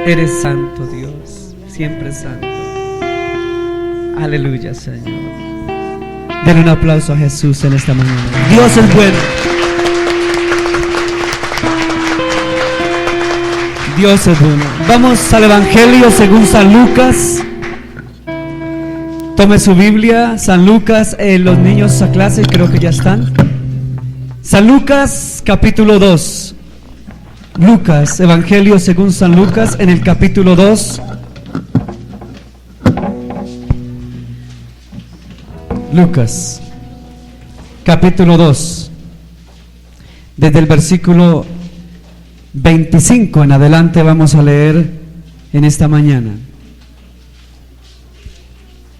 Eres santo, Dios, siempre santo. Aleluya, Señor. Denle un aplauso a Jesús en esta mañana. Dios es bueno. Dios es bueno. Vamos al Evangelio según San Lucas. Tome su Biblia, San Lucas. Los niños a clase creo que ya están. San Lucas capítulo 2. Lucas, Evangelio según San Lucas, en el capítulo 2. Lucas, capítulo 2. Desde el versículo 25 en adelante vamos a leer en esta mañana.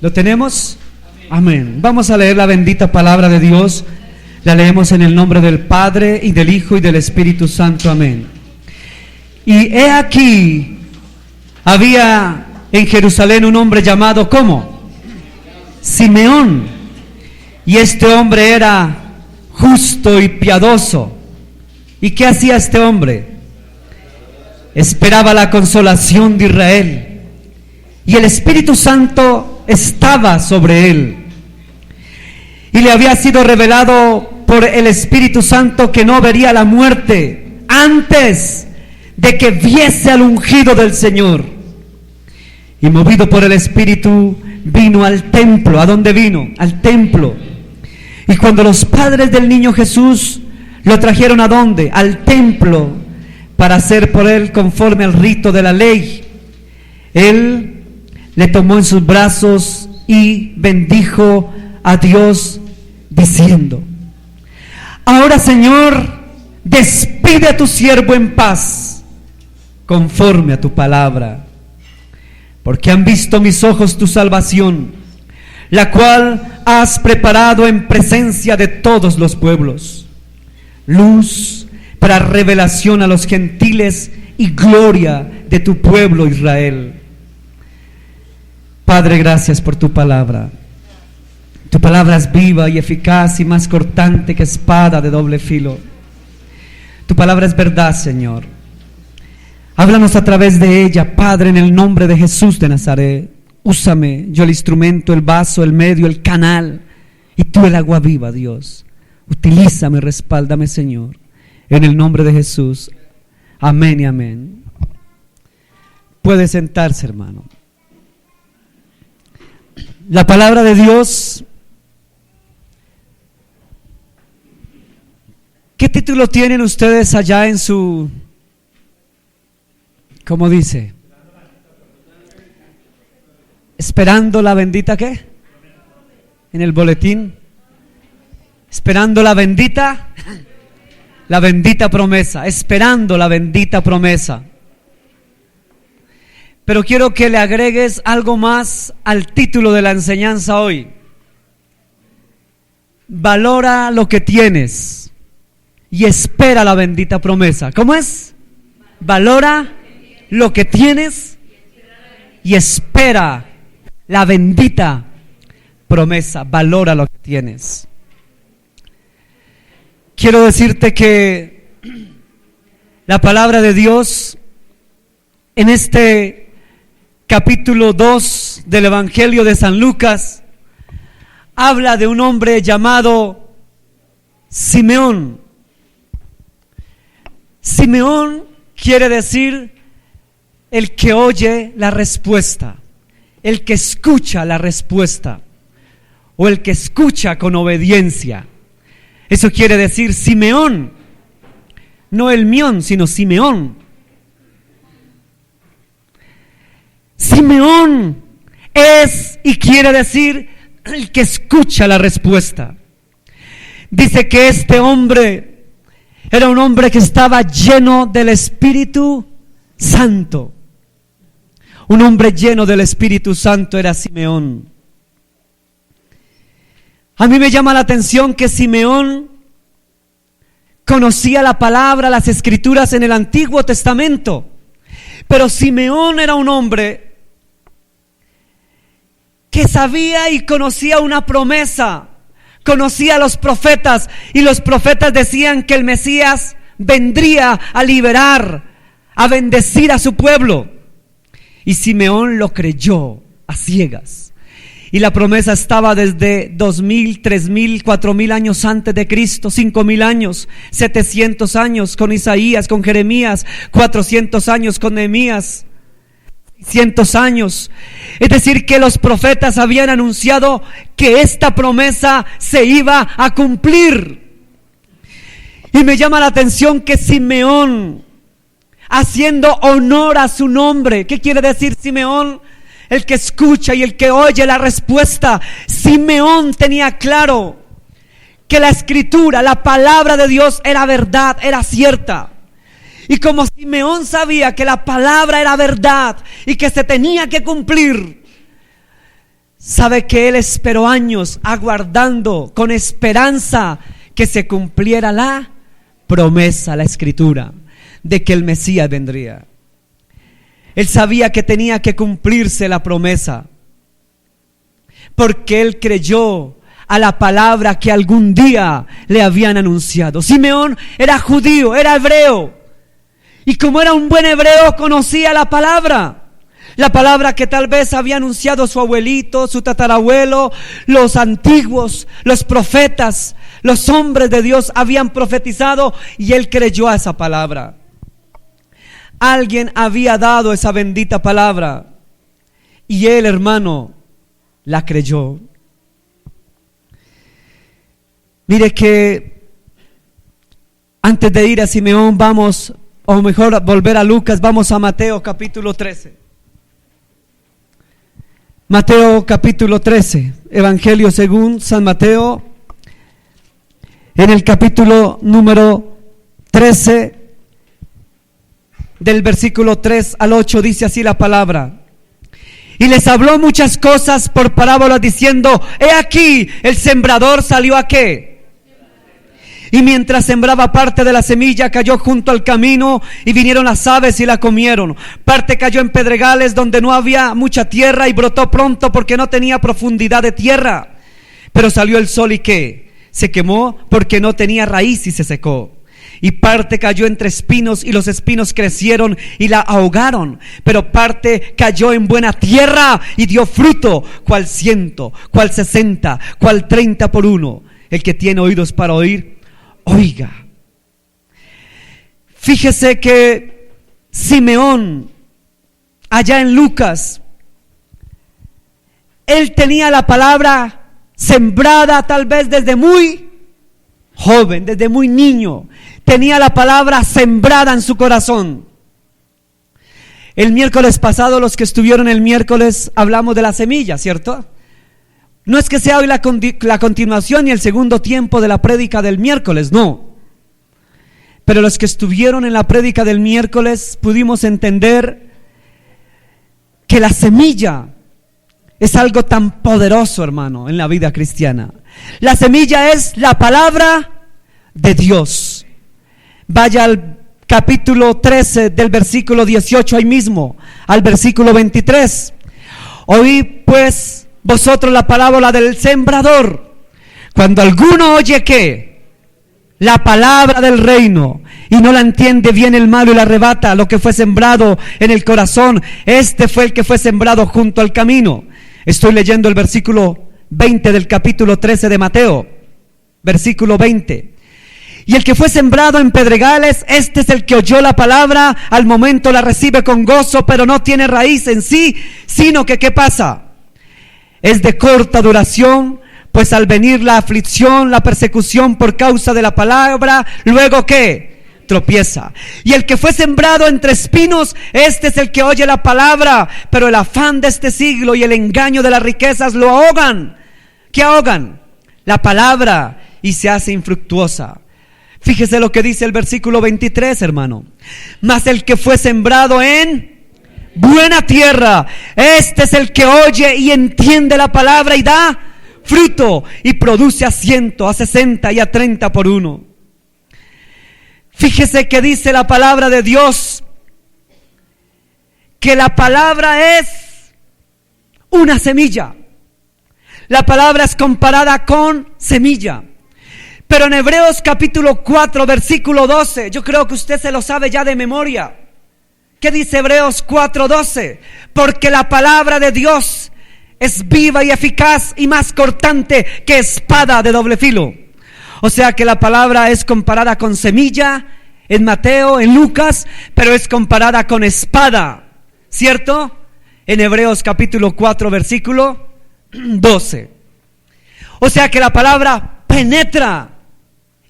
¿Lo tenemos? Amén. Vamos a leer la bendita palabra de Dios. La leemos en el nombre del Padre, y del Hijo, y del Espíritu Santo. Amén. Y he aquí, había en Jerusalén un hombre llamado, ¿cómo? Simeón. Y este hombre era justo y piadoso. ¿Y qué hacía este hombre? Esperaba la consolación de Israel. Y el Espíritu Santo estaba sobre él. Y le había sido revelado por el Espíritu Santo que no vería la muerte antes de que viese al ungido del Señor. Y movido por el Espíritu vino al templo. ¿A dónde vino? Al templo. Y cuando los padres del niño Jesús lo trajeron, ¿a dónde? Al templo, para hacer por él conforme al rito de la ley, él le tomó en sus brazos y bendijo a Dios diciendo: ahora, Señor, despide a tu siervo en paz, conforme a tu palabra, porque han visto mis ojos tu salvación, la cual has preparado en presencia de todos los pueblos, luz para revelación a los gentiles y gloria de tu pueblo Israel. Padre, gracias por tu palabra. Tu palabra es viva y eficaz y más cortante que espada de doble filo. Tu palabra es verdad, Señor. Háblanos a través de ella, Padre, en el nombre de Jesús de Nazaret. Úsame, yo el instrumento, el vaso, el medio, el canal, y tú el agua viva, Dios. Utilízame, respáldame, Señor, en el nombre de Jesús. Amén y amén. Puede sentarse, hermano. La palabra de Dios. ¿Qué título tienen ustedes allá en su... ¿Cómo dice? Esperando la bendita, ¿qué? En el boletín. Esperando la bendita promesa. Esperando la bendita promesa. Pero quiero que le agregues algo más al título de la enseñanza hoy. Valora lo que tienes y espera la bendita promesa. ¿Cómo es? Valora lo que tienes y espera la bendita promesa. Valora lo que tienes. Quiero decirte que la palabra de Dios en este capítulo 2 del Evangelio de San Lucas habla de un hombre llamado Simeón. Simeón quiere decir el que oye la respuesta, el que escucha la respuesta, o el que escucha con obediencia. Eso quiere decir Simeón, no el mión, sino Simeón. Simeón es y quiere decir el que escucha la respuesta. Dice que este hombre era un hombre que estaba lleno del Espíritu Santo. Un hombre lleno del Espíritu Santo era Simeón. A mí me llama la atención que Simeón conocía la palabra, las escrituras en el Antiguo Testamento. Pero Simeón era un hombre que sabía y conocía una promesa, conocía a los profetas, y los profetas decían que el Mesías vendría a liberar, a bendecir a su pueblo. Y Simeón lo creyó a ciegas. Y la promesa estaba desde 2000, 3000, 4000 años antes de Cristo, 5000 años, 700 años con Isaías, con Jeremías, 400 años con Nehemías, 600 años. Es decir, que los profetas habían anunciado que esta promesa se iba a cumplir. Y me llama la atención que Simeón, haciendo honor a su nombre, ¿qué quiere decir Simeón? El que escucha y el que oye la respuesta. Simeón tenía claro que la escritura, la palabra de Dios era verdad, era cierta. Y como Simeón sabía que la palabra era verdad y que se tenía que cumplir, sabe que él esperó años aguardando con esperanza que se cumpliera la promesa, la escritura, de que el Mesías vendría. Él sabía que tenía que cumplirse la promesa, porque él creyó a la palabra que algún día le habían anunciado. Simeón era judío, era hebreo, y como era un buen hebreo conocía la palabra que tal vez había anunciado su abuelito, su tatarabuelo, los antiguos, los profetas, los hombres de Dios habían profetizado, y él creyó a esa palabra. Alguien había dado esa bendita palabra y él, hermano, la creyó. Mire que antes de ir a Simeón vamos, o mejor volver a Lucas, vamos a Mateo capítulo 13. Mateo capítulo 13, Evangelio según San Mateo, en el capítulo número 13, del versículo 3 al 8, dice así la palabra: y les habló muchas cosas por parábolas diciendo: he aquí, el sembrador salió a ¿qué? Y mientras sembraba, parte de la semilla cayó junto al camino, y vinieron las aves y la comieron. Parte cayó en pedregales donde no había mucha tierra, y brotó pronto porque no tenía profundidad de tierra. Pero salió el sol y ¿qué? Se quemó porque no tenía raíz y se secó. Y parte cayó entre espinos, y los espinos crecieron y la ahogaron. Pero parte cayó en buena tierra y dio fruto, cual 100, cual 60, cual 30 por uno. El que tiene oídos para oír, oiga. Fíjese que Simeón, allá en Lucas, él tenía la palabra sembrada tal vez desde muy joven, desde muy niño. Tenía la palabra sembrada en su corazón. El miércoles pasado, los que estuvieron el miércoles, hablamos de la semilla, ¿cierto? No es que sea hoy la continuación y el segundo tiempo de la prédica del miércoles, no. Pero los que estuvieron en la prédica del miércoles pudimos entender que la semilla es algo tan poderoso, hermano, en la vida cristiana. La semilla es la palabra de Dios. Vaya al capítulo 13 del versículo 18 ahí mismo, al versículo 23. Oí pues vosotros la parábola del sembrador. Cuando alguno oye ¿qué? La palabra del reino y no la entiende, viene el malo y la arrebata lo que fue sembrado en el corazón. Este fue el que fue sembrado junto al camino. Estoy leyendo el versículo 20 del capítulo 13 de Mateo, versículo 20. Y el que fue sembrado en pedregales, este es el que oyó la palabra, al momento la recibe con gozo, pero no tiene raíz en sí, sino que ¿qué pasa? Es de corta duración, pues al venir la aflicción, la persecución por causa de la palabra, luego ¿qué? Tropieza. Y el que fue sembrado entre espinos, este es el que oye la palabra, pero el afán de este siglo y el engaño de las riquezas lo ahogan. ¿Qué ahogan? La palabra, y se hace infructuosa. Fíjese lo que dice el versículo 23, hermano. Mas el que fue sembrado en buena tierra, este es el que oye y entiende la palabra y da fruto, y produce a 100, a 60 y a 30 por uno. Fíjese que dice la palabra de Dios, que la palabra es una semilla. La palabra es comparada con semilla. Pero en Hebreos capítulo 4, versículo 12, yo creo que usted se lo sabe ya de memoria. ¿Qué dice Hebreos 4:12? Porque la palabra de Dios es viva y eficaz y más cortante que espada de doble filo. O sea que la palabra es comparada con semilla en Mateo, en Lucas, pero es comparada con espada, ¿cierto? En Hebreos capítulo 4 versículo 12. O sea que la palabra penetra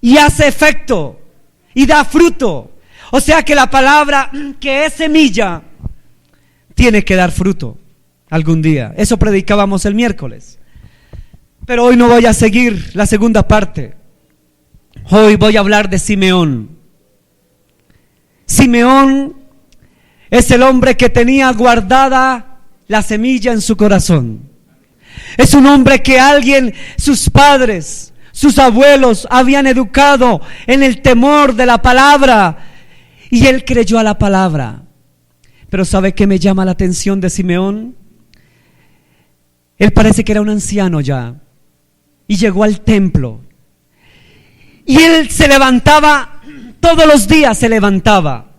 y hace efecto y da fruto. O sea que la palabra que es semilla tiene que dar fruto algún día. Eso predicábamos el miércoles. Pero hoy no voy a seguir la segunda parte. Hoy voy a hablar de Simeón. Simeón es el hombre que tenía guardada la semilla en su corazón. Es un hombre que sus padres, sus abuelos habían educado en el temor de la palabra. Y él creyó a la palabra. Pero ¿sabe qué me llama la atención de Simeón? Él parece que era un anciano ya. Y llegó al templo. Y él se levantaba, todos los días se levantaba.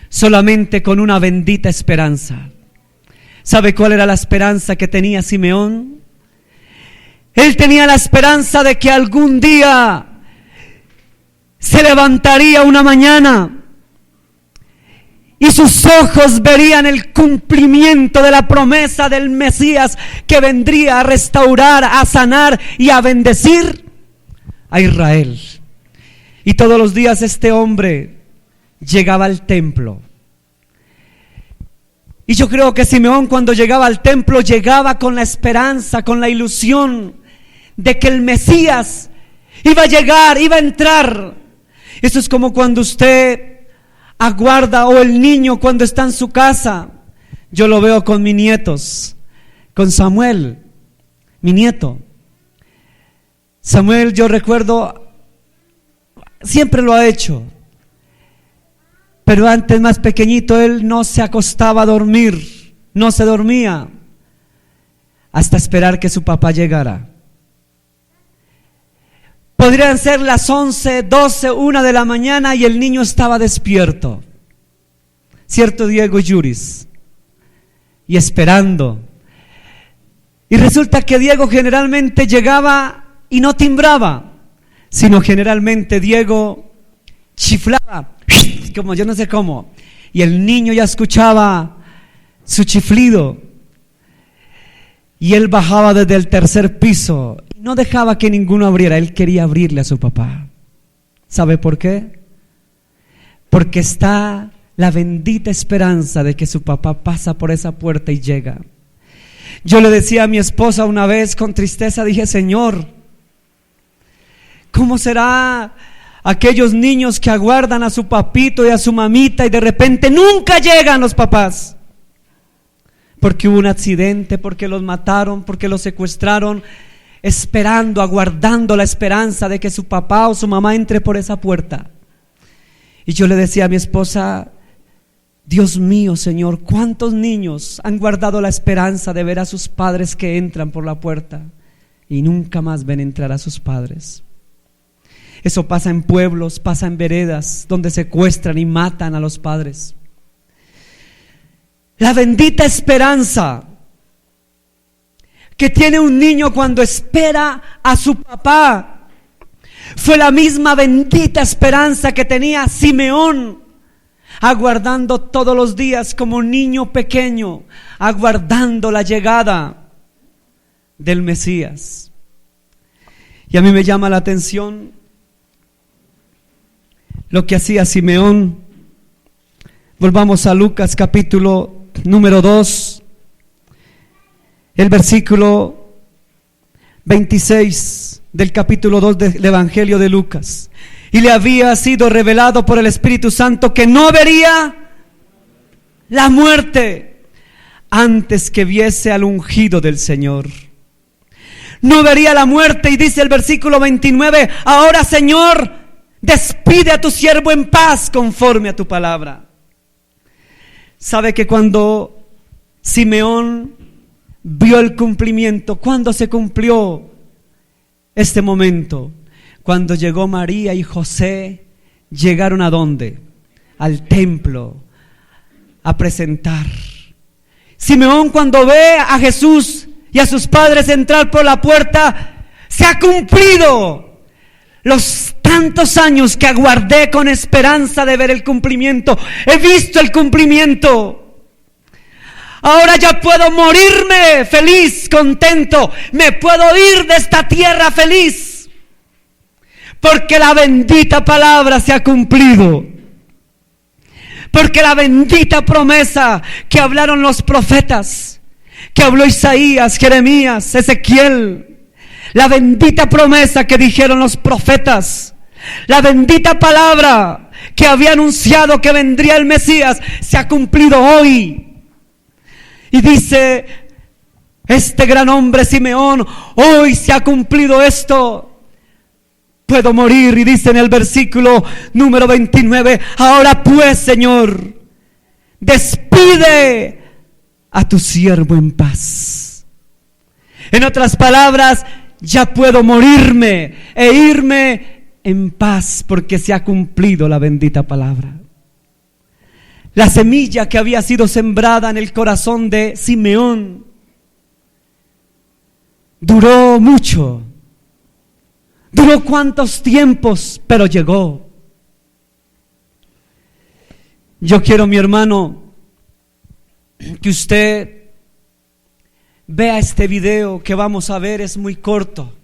Solamente con una bendita esperanza. ¿Sabe cuál era la esperanza que tenía Simeón? Él tenía la esperanza de que algún día se levantaría una mañana y sus ojos verían el cumplimiento de la promesa del Mesías que vendría a restaurar, a sanar y a bendecir a Israel. Y todos los días este hombre llegaba al templo. Y yo creo que Simeón, cuando llegaba al templo, llegaba con la esperanza, con la ilusión de que el Mesías iba a llegar, iba a entrar. Eso es como cuando usted aguarda, o el niño cuando está en su casa. Yo lo veo con mis nietos, con Samuel, mi nieto. Samuel, yo recuerdo, siempre lo ha hecho, pero antes, más pequeñito, él no se acostaba a dormir, no se dormía hasta esperar que su papá llegara. Podrían ser las 11, 12, 1 de la mañana y el niño estaba despierto. ¿Cierto, Diego y Yuris? Y esperando. Y resulta que Diego generalmente llegaba y no timbraba, sino generalmente Diego chiflaba, como yo no sé cómo. Y el niño ya escuchaba su chiflido. Y él bajaba desde el tercer piso. No dejaba que ninguno abriera, él quería abrirle a su papá. ¿Sabe por qué? Porque está la bendita esperanza de que su papá pasa por esa puerta y llega. Yo le decía a mi esposa una vez con tristeza, dije: Señor, ¿cómo será aquellos niños que aguardan a su papito y a su mamita y de repente nunca llegan los papás? Porque hubo un accidente, porque los mataron, porque los secuestraron, esperando, aguardando la esperanza de que su papá o su mamá entre por esa puerta. Y yo le decía a mi esposa: Dios mío, Señor, ¿cuántos niños han guardado la esperanza de ver a sus padres que entran por la puerta y nunca más ven entrar a sus padres? Eso pasa en pueblos, pasa en veredas donde secuestran y matan a los padres. La bendita esperanza que tiene un niño cuando espera a su papá fue la misma bendita esperanza que tenía Simeón, aguardando todos los días como un niño pequeño, aguardando la llegada del Mesías. Y a mí me llama la atención lo que hacía Simeón. Volvamos a Lucas capítulo número 2, el versículo 26 del capítulo 2 del Evangelio de Lucas. Y le había sido revelado por el Espíritu Santo que no vería la muerte antes que viese al ungido del Señor. No vería la muerte, y dice el versículo 29: ahora, Señor, despide a tu siervo en paz conforme a tu palabra. ¿Sabe que cuando Simeón vio el cumplimiento, cuando se cumplió este momento? Cuando llegó María y José, llegaron ¿a dónde? Al templo, a presentar. Simeón, cuando ve a Jesús y a sus padres entrar por la puerta, se ha cumplido los tantos años que aguardé con esperanza de ver el cumplimiento. He visto el cumplimiento. Ahora ya puedo morirme feliz, contento. Me puedo ir de esta tierra feliz, porque la bendita palabra se ha cumplido. Porque la bendita promesa que hablaron los profetas, que habló Isaías, Jeremías, Ezequiel, la bendita promesa que dijeron los profetas, la bendita palabra que había anunciado que vendría el Mesías, se ha cumplido hoy. Y dice este gran hombre Simeón: hoy se ha cumplido esto. Puedo morir. Y dice en el versículo número 29: ahora pues, Señor, despide a tu siervo en paz. En otras palabras, ya puedo morirme e irme en paz, porque se ha cumplido la bendita palabra. La semilla que había sido sembrada en el corazón de Simeón duró mucho. Duró cuántos tiempos, pero llegó. Yo quiero, mi hermano, que usted vea este video que vamos a ver. Es muy corto,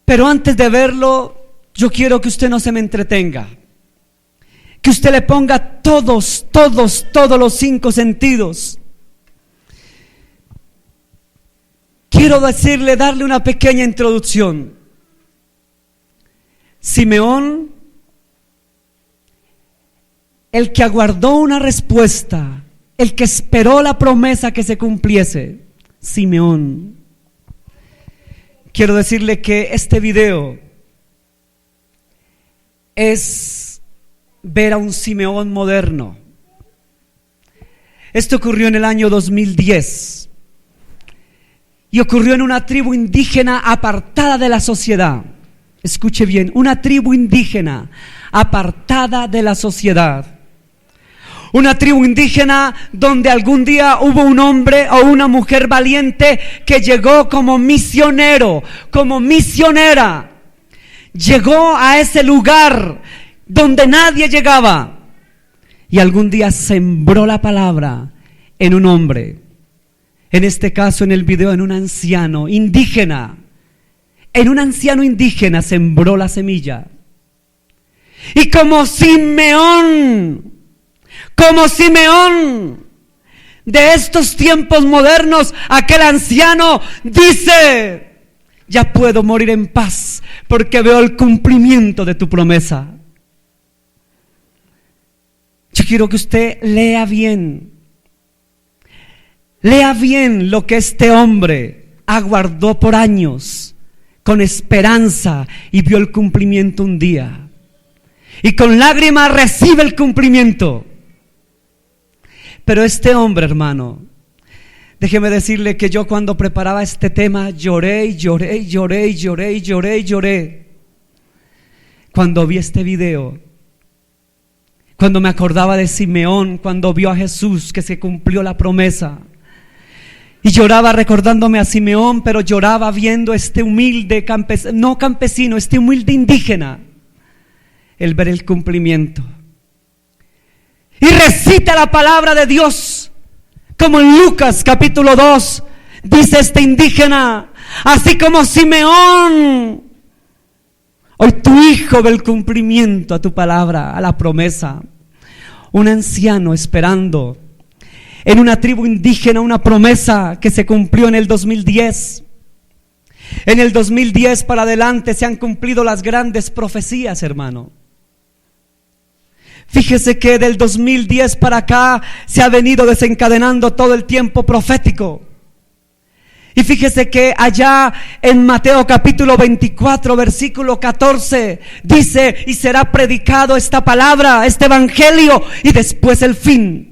pero antes de verlo, yo quiero que usted no se me entretenga, que usted le ponga todos los 5 sentidos. Quiero darle una pequeña introducción. Simeón, el que aguardó una respuesta, el que esperó la promesa que se cumpliese, Simeón. Quiero decirle que este video es ver a un Simeón moderno. Esto ocurrió en el año 2010. Y ocurrió en una tribu indígena apartada de la sociedad. Escuche bien, una tribu indígena apartada de la sociedad. Una tribu indígena donde algún día hubo un hombre o una mujer valiente que llegó como misionero, como misionera. Llegó a ese lugar donde nadie llegaba. Y algún día sembró la palabra en un hombre. En este caso, en el video, en un anciano indígena. En un anciano indígena sembró la semilla. Y como Simeón de estos tiempos modernos, aquel anciano dice: ya puedo morir en paz, porque veo el cumplimiento de tu promesa. Yo quiero que usted lea bien lo que este hombre aguardó por años con esperanza y vio el cumplimiento un día. Y con lágrimas recibe el cumplimiento. Pero este hombre, hermano, déjeme decirle que yo, cuando preparaba este tema, lloré. Cuando vi este video, cuando me acordaba de Simeón, cuando vio a Jesús, que se cumplió la promesa. Y lloraba recordándome a Simeón, pero lloraba viendo este humilde campesino, este humilde indígena, el ver el cumplimiento. Y recita la palabra de Dios, como en Lucas capítulo 2, dice este indígena: así como Simeón, hoy tu hijo ve el cumplimiento a tu palabra, a la promesa. Un anciano esperando en una tribu indígena una promesa que se cumplió en el 2010. En el 2010 para adelante se han cumplido las grandes profecías, hermano. Fíjese que del 2010 para acá se ha venido desencadenando todo el tiempo profético. Y fíjese que allá en Mateo capítulo 24 versículo 14 dice: y será predicado esta palabra, este evangelio, y después el fin.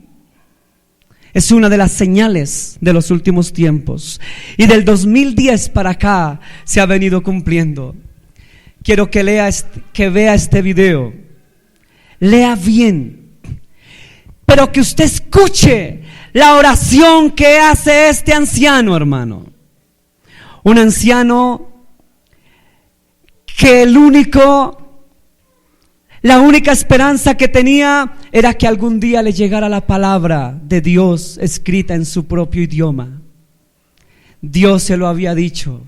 Es una de las señales de los últimos tiempos. Y del 2010 para acá se ha venido cumpliendo. Quiero que vea este video. Lea bien, Pero que usted escuche la oración que hace este anciano, hermano. Un anciano que la única esperanza que tenía era que algún día le llegara la palabra de Dios escrita en su propio idioma. Dios se lo había dicho,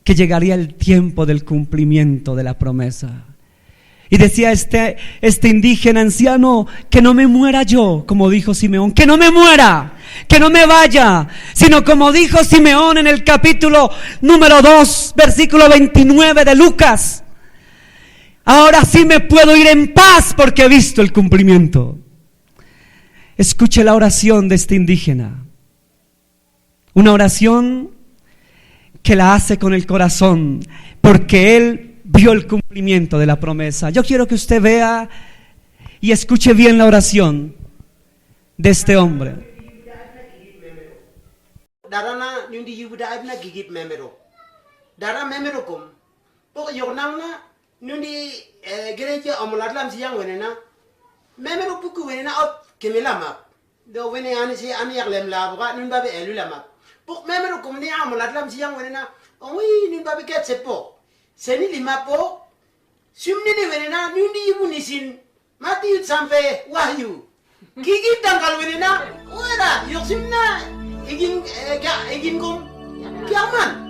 que llegaría el tiempo del cumplimiento de la promesa. Y decía este indígena anciano, que no me muera yo, como dijo Simeón, que no me muera, que no me vaya, sino como dijo Simeón en el capítulo número 2, versículo 29 de Lucas: ahora sí me puedo ir en paz porque he visto el cumplimiento. Escuche la oración de este indígena, una oración que la hace con el corazón, porque él vio el cumplimiento de la promesa. Yo quiero que usted vea y escuche bien la oración de este hombre. Darana nundi yubuda abna gigit memero. Dara memero kum. Pok yornangna nundi gereja amulatlam siyang wenena. Memero puku wenena ot kemelama. Do wene ani si ani yaklem la buka nun babe elu lama. Pok memero kum ni amulatlam siyang wenena. Oi nun babe ket sepo. Seni lima po, sumni ni wenena nundi ibu nisin mati sampai wahyu. Gigi tangkal wenena, ora yok simna igin kum kiaman.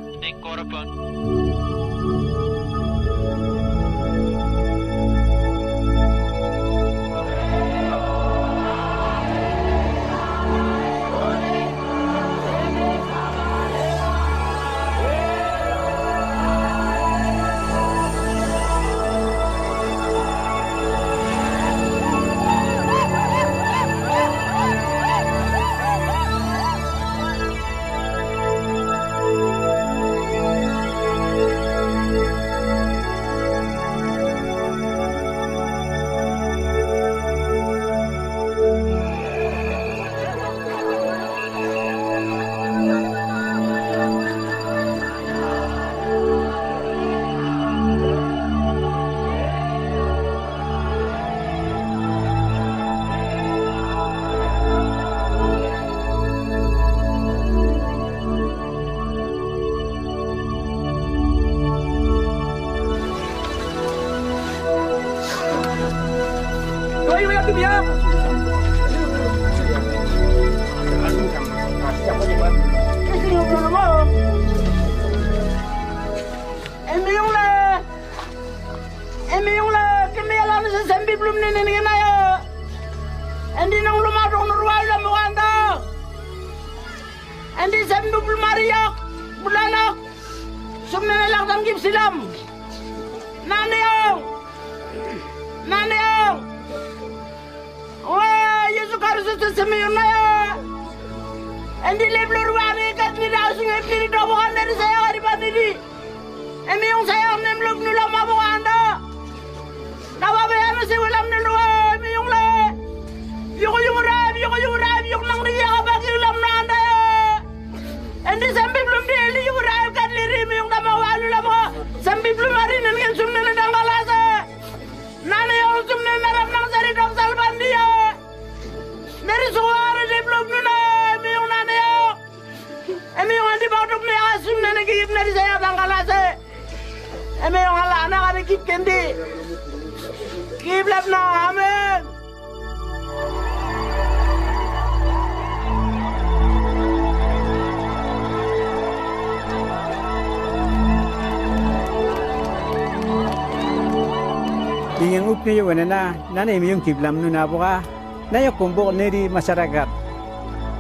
Ingin upni wenena nana emiyong kiblam nuna boka na yung kumbok neri masyarakat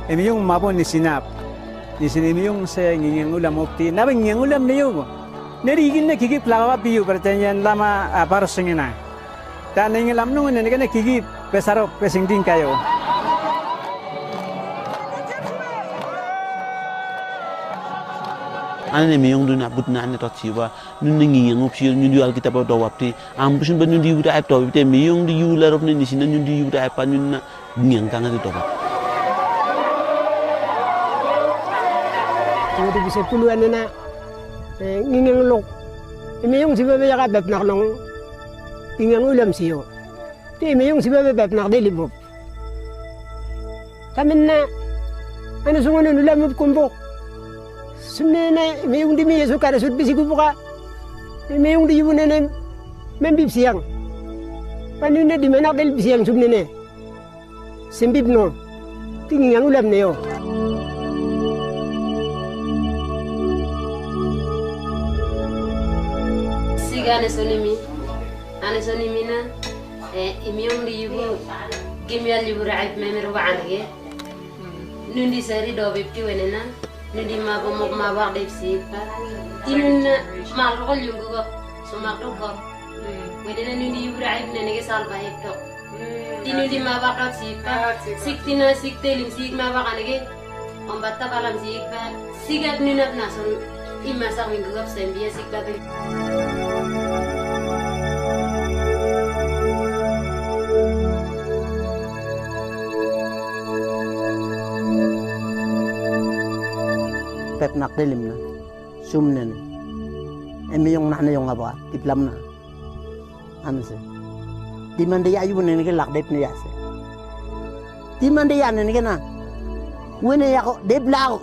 emiyong mabon ni sinap emiyong sa ngingin ulam upti na ngingin ulam niyo neri igin na kikip lawa piyo pertanyaan lama paros ngina ta ngingin lam nung nene kana kikip pesarok pesingding kayo ane me yong duna but na ne to chiwa nun ngi ngop chi nyun yu al kita ba do wapti am busun ba nyun di uda to te me yong di yu la rop ne ni sin nyun di uda pa nyun na ngeng kanga di to ba di bisa puluhan na ngingeng lok me yong siba ba ka bep nak nong ngingeng ulam siyo ti me yong siba ba bep nak de libop Tamin na ano sungon ulam kumbok. Sumne na may yung di mi Yesu kada sud bisi kubuka. May yung di yun na membib siang. Panin na di manak del siang sumne ne. Sembib no. Tingin ang ulam niyo. Siga ane sonimi na imiyong di yubu gimyal yubu raib memero baange nundi sari do bipti wenena nundi mabomok mabak dipsipa tinun marol yungu ko sumakro ko wenena nundi yubu raib nenege salba hekto tinundi mabak rat sipa siktina siktelim sik mabak anege ombatta kalam sipa sigat nunap nason imasak minggu kap sembia sikta. Pep nak dilim na sumnen emi yung nana yung aba tiplam na ano se di man de ayu ne ke lak dep ne ya se di man de ya ne ke na wene ya ko dep la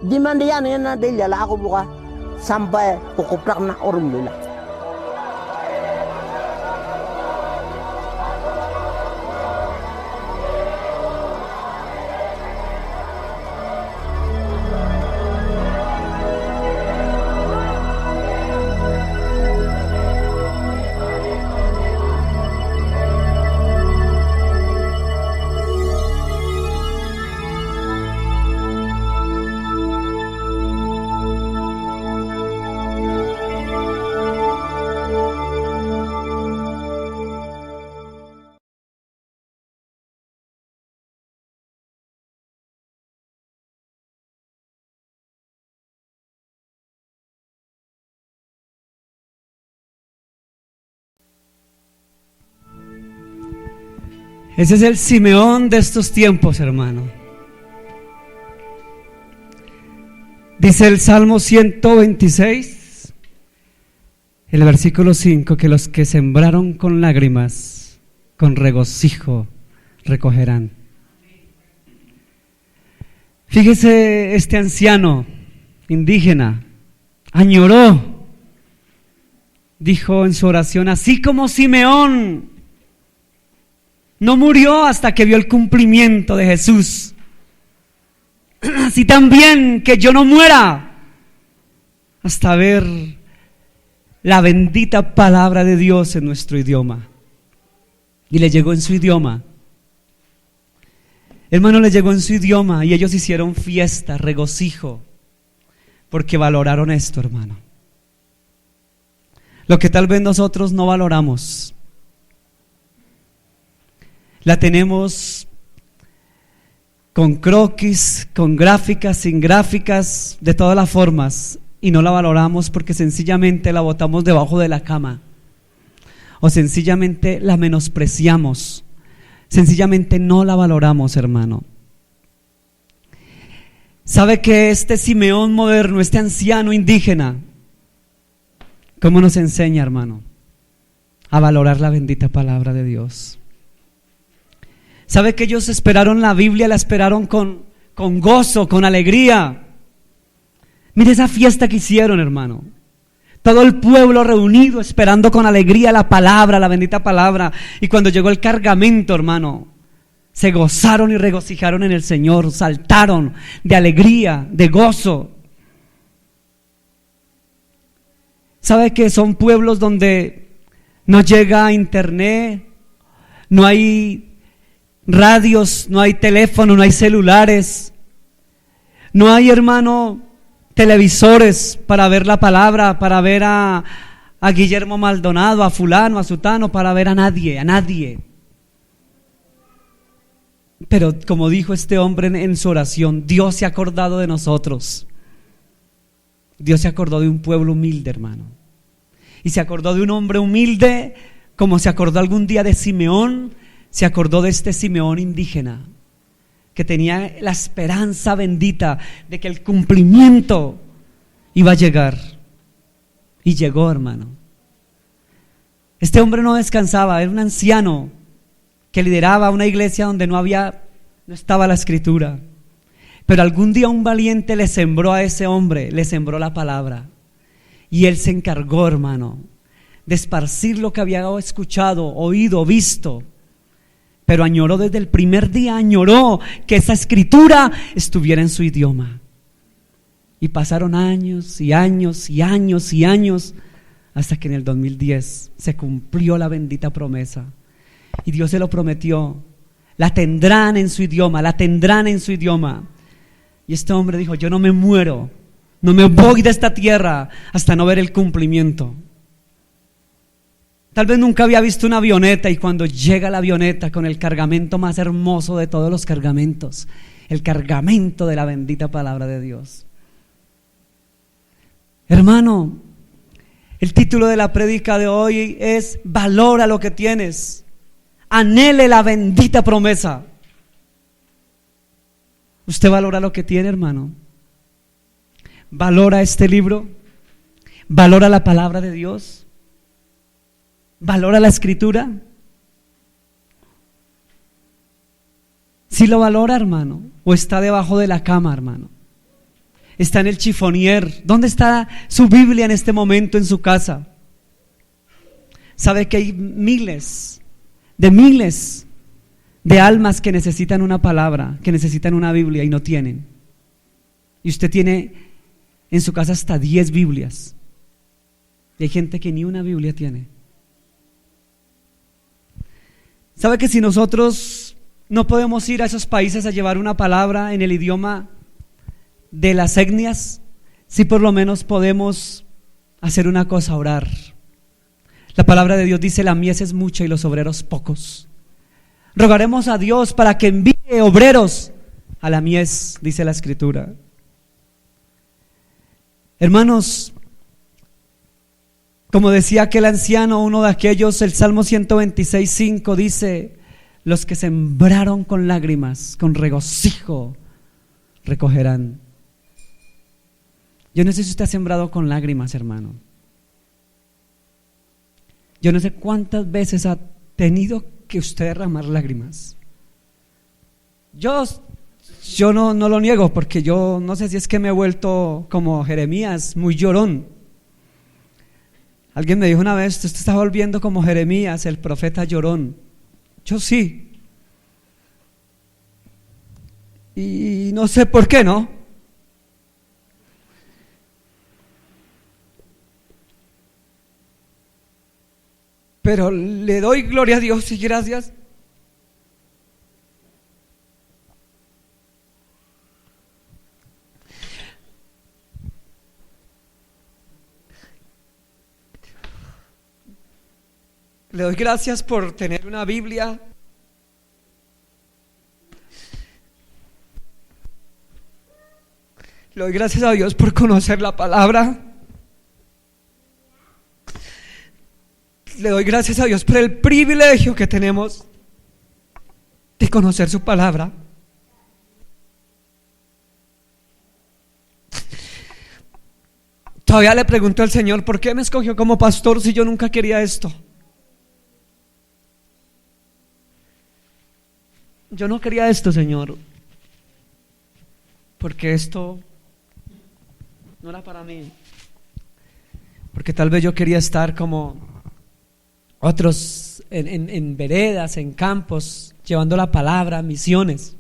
di man de ya ne na de ya la ko buka sampai pokoprak na orum lila. Ese es el Simeón de estos tiempos, hermano. Dice el Salmo 126, el versículo 5, que los que sembraron con lágrimas, con regocijo, recogerán. Fíjese, este anciano indígena añoró, dijo en su oración, así como Simeón no murió hasta que vio el cumplimiento de Jesús, así también que yo no muera hasta ver la bendita palabra de Dios en nuestro idioma. Y le llegó en su idioma. Hermano, le llegó en su idioma y ellos hicieron fiesta, regocijo, porque valoraron esto, hermano. Lo que tal vez nosotros no valoramos, la tenemos con croquis, con gráficas, sin gráficas, de todas las formas, y no la valoramos porque sencillamente la botamos debajo de la cama, o sencillamente la menospreciamos, sencillamente no la valoramos, hermano. ¿Sabe que este Simeón moderno, este anciano indígena, cómo nos enseña, hermano, a valorar la bendita palabra de Dios? ¿Sabe que ellos esperaron la Biblia, la esperaron con gozo, con alegría? Mire esa fiesta que hicieron, hermano. Todo el pueblo reunido esperando con alegría la palabra, la bendita palabra. Y cuando llegó el cargamento, hermano, se gozaron y regocijaron en el Señor, saltaron de alegría, de gozo. ¿Sabe que son pueblos donde no llega internet, no hay radios, no hay teléfono, no hay celulares, no hay, hermano, televisores para ver la palabra, para ver a Guillermo Maldonado, a fulano, a sutano, para ver a nadie. Pero como dijo este hombre en su oración, Dios se ha acordado de nosotros. Dios se acordó de un pueblo humilde, hermano, y se acordó de un hombre humilde, como se acordó algún día de Simeón. Se acordó de este Simeón indígena que tenía la esperanza bendita de que el cumplimiento iba a llegar, y llegó, hermano. Este hombre no descansaba, era un anciano que lideraba una iglesia donde no había no estaba la escritura. Pero algún día un valiente le sembró a ese hombre, le sembró la palabra. Y él se encargó, hermano, de esparcir lo que había escuchado, oído, visto. Pero añoró desde el primer día, añoró que esa escritura estuviera en su idioma. Y pasaron años y años y años y años, hasta que en el 2010 se cumplió la bendita promesa. Y Dios se lo prometió. La tendrán en su idioma, la tendrán en su idioma. Y este hombre dijo: yo no me muero, no me voy de esta tierra hasta no ver el cumplimiento. Tal vez nunca había visto una avioneta, y cuando llega la avioneta con el cargamento más hermoso de todos los cargamentos, el cargamento de la bendita palabra de Dios. Hermano, el título de la prédica de hoy es: valora lo que tienes, anhele la bendita promesa. ¿Usted valora lo que tiene, hermano? ¿Valora este libro? ¿Valora la palabra de Dios? ¿Valora la escritura? ¿Sí lo valora, hermano? ¿O está debajo de la cama, hermano? ¿Está en el chifonier? ¿Dónde está su Biblia en este momento en su casa? ¿Sabe que hay miles de almas que necesitan una palabra, que necesitan una Biblia y no tienen? Y usted tiene en su casa hasta 10 Biblias. Y hay gente que ni una Biblia tiene. ¿Sabe que si nosotros no podemos ir a esos países a llevar una palabra en el idioma de las etnias, sí por lo menos podemos hacer una cosa: orar? La palabra de Dios dice: la mies es mucha y los obreros pocos. Rogaremos a Dios para que envíe obreros a la mies, dice la escritura. Hermanos, como decía aquel anciano, uno de aquellos, el Salmo 126:5 dice: los que sembraron con lágrimas, con regocijo recogerán. Yo no sé si usted ha sembrado con lágrimas, hermano. Yo no sé cuántas veces ha tenido que usted derramar lágrimas. Yo no lo niego, porque yo no sé si es que me he vuelto como Jeremías, muy llorón. Alguien me dijo una vez: usted está volviendo como Jeremías, el profeta llorón. Yo sí. Y no sé por qué, ¿no? Pero le doy gloria a Dios y gracias. Le doy gracias por tener una Biblia. Le doy gracias a Dios por conocer la palabra. Le doy gracias a Dios por el privilegio que tenemos de conocer su palabra. Todavía le pregunto al Señor: ¿por qué me escogió como pastor si yo nunca quería esto? Yo no quería esto, Señor, porque esto no era para mí. Porque tal vez yo quería estar como otros en veredas, en campos, llevando la palabra, misiones.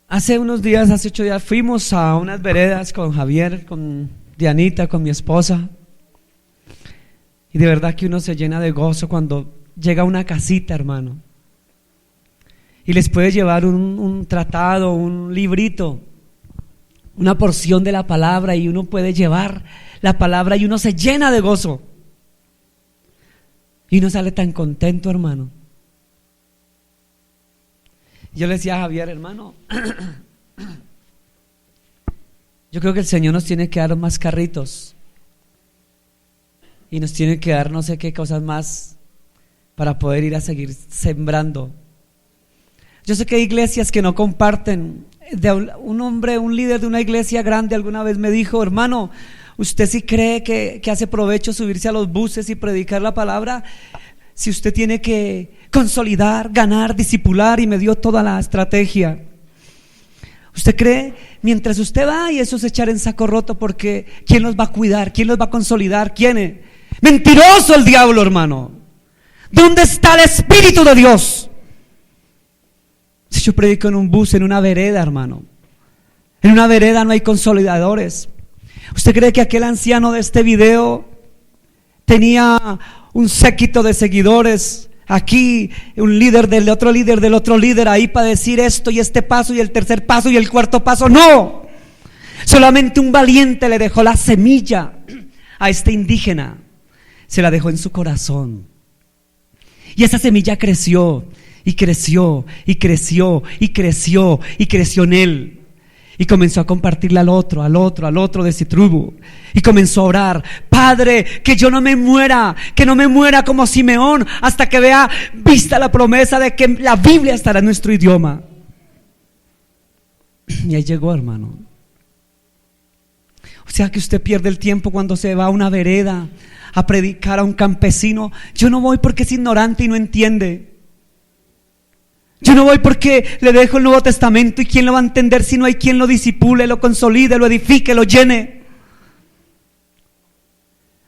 Hace 8 días, fuimos a unas veredas con Javier, con Dianita, con mi esposa. Y de verdad que uno se llena de gozo cuando llega a una casita, hermano, y les puede llevar un tratado, un librito, una porción de la palabra, y uno puede llevar la palabra y uno se llena de gozo y uno sale tan contento, hermano. Yo le decía a Javier: hermano, yo creo que el Señor nos tiene que dar más carritos y nos tiene que dar no sé qué cosas más para poder ir a seguir sembrando. Yo sé que hay iglesias que no comparten. Un líder de una iglesia grande alguna vez me dijo: hermano, ¿usted sí cree que hace provecho subirse a los buses y predicar la palabra? si usted tiene que consolidar, ganar, discipular, y me dio toda la estrategia. ¿Usted cree? Mientras usted va y eso es echar en saco roto, porque ¿quién los va a cuidar? ¿Quién los va a consolidar? ¿Quién es? Mentiroso el diablo, hermano. ¿Dónde está el Espíritu de Dios? Si yo predico en un bus, en una vereda, hermano, en una vereda no hay consolidadores. ¿Usted cree que aquel anciano de este video tenía un séquito de seguidores? Aquí un líder del otro líder ahí para decir esto y este paso y el tercer paso y el cuarto paso. No, solamente un valiente le dejó la semilla a este indígena, se la dejó en su corazón, y esa semilla creció y creció y creció y creció y creció en él. Y comenzó a compartirla al otro de su tribu. Y comenzó a orar: Padre, que yo no me muera, que no me muera como Simeón, hasta que vea vista la promesa de que la Biblia estará en nuestro idioma. Y ahí llegó, hermano. O sea que usted pierde el tiempo cuando se va a una vereda a predicar a un campesino. Yo no voy porque es ignorante y no entiende. Yo no voy porque le dejo el Nuevo Testamento, y quién lo va a entender si no hay quien lo disipule, lo consolide, lo edifique, lo llene.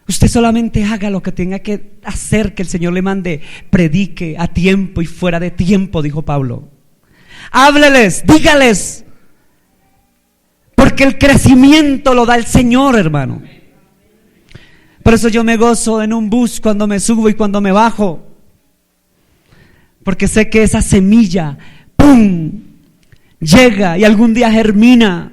Usted solamente haga lo que tenga que hacer, que el Señor le mande. Predique a tiempo y fuera de tiempo, dijo Pablo. Hábleles, dígales, porque el crecimiento lo da el Señor, hermano. Por eso yo me gozo en un bus cuando me subo y cuando me bajo, porque sé que esa semilla, ¡pum!, llega y algún día germina.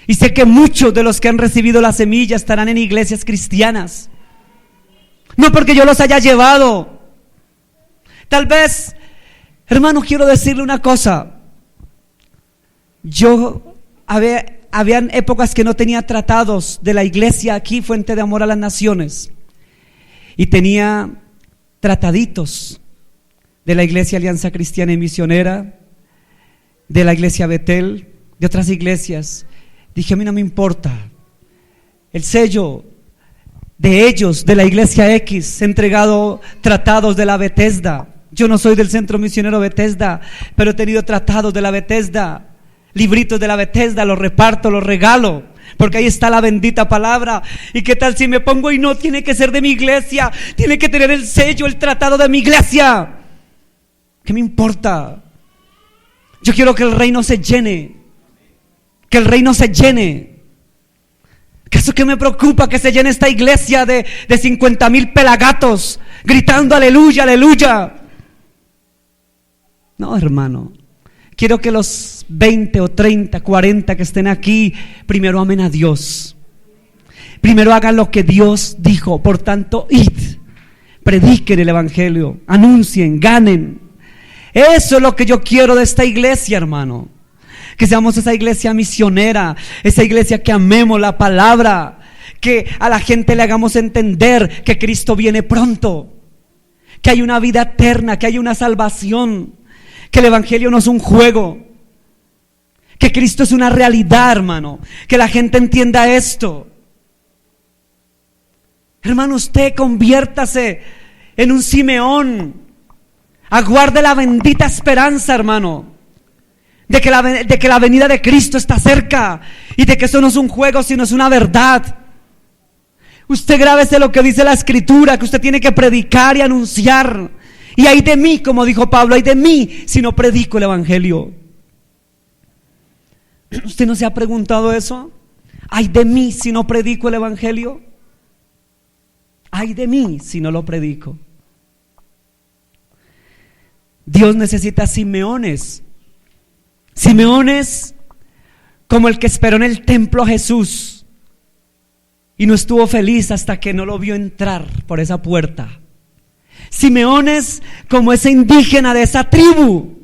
Y sé que muchos de los que han recibido la semilla estarán en iglesias cristianas. No porque yo los haya llevado. Tal vez, hermano, quiero decirle una cosa. Habían épocas que no tenía tratados de la iglesia aquí, Fuente de Amor a las Naciones, y tenía trataditos de la Iglesia Alianza Cristiana y Misionera, de la Iglesia Betel, de otras iglesias. Dije: a mí no me importa. El sello de ellos, de la Iglesia X, he entregado tratados de la Bethesda. Yo no soy del Centro Misionero Bethesda, pero he tenido tratados de la Bethesda, libritos de la Bethesda, los reparto, los regalo, porque ahí está la bendita palabra. ¿Y qué tal si me pongo y no tiene que ser de mi iglesia? Tiene que tener el sello, el tratado de mi iglesia. ¿Qué me importa? Yo quiero que el reino se llene. Que el reino se llene. ¿Qué es lo que me preocupa? Que se llene esta iglesia de 50,000 pelagatos gritando aleluya, aleluya. No, hermano. Quiero que los 20 o 30, 40 que estén aquí primero amen a Dios. Primero hagan lo que Dios dijo. Por tanto, id, prediquen el evangelio, anuncien, ganen. Eso es lo que yo quiero de esta iglesia, hermano. Que seamos esa iglesia misionera, esa iglesia que amemos la palabra, que a la gente le hagamos entender que Cristo viene pronto, que hay una vida eterna, que hay una salvación, que el evangelio no es un juego, que Cristo es una realidad, hermano. Que la gente entienda esto. Hermano, usted conviértase en un Simeón. Aguarde la bendita esperanza, hermano, de que la venida de Cristo está cerca, y de que eso no es un juego, sino es una verdad. Usted grábese lo que dice la Escritura, que usted tiene que predicar y anunciar. Y ay de mí, como dijo Pablo, ay de mí si no predico el evangelio. ¿Usted no se ha preguntado eso? Ay de mí si no predico el evangelio. Ay de mí si no lo predico. Dios necesita Simeones. Simeones como el que esperó en el templo a Jesús y no estuvo feliz hasta que no lo vio entrar por esa puerta. Simeones como ese indígena de esa tribu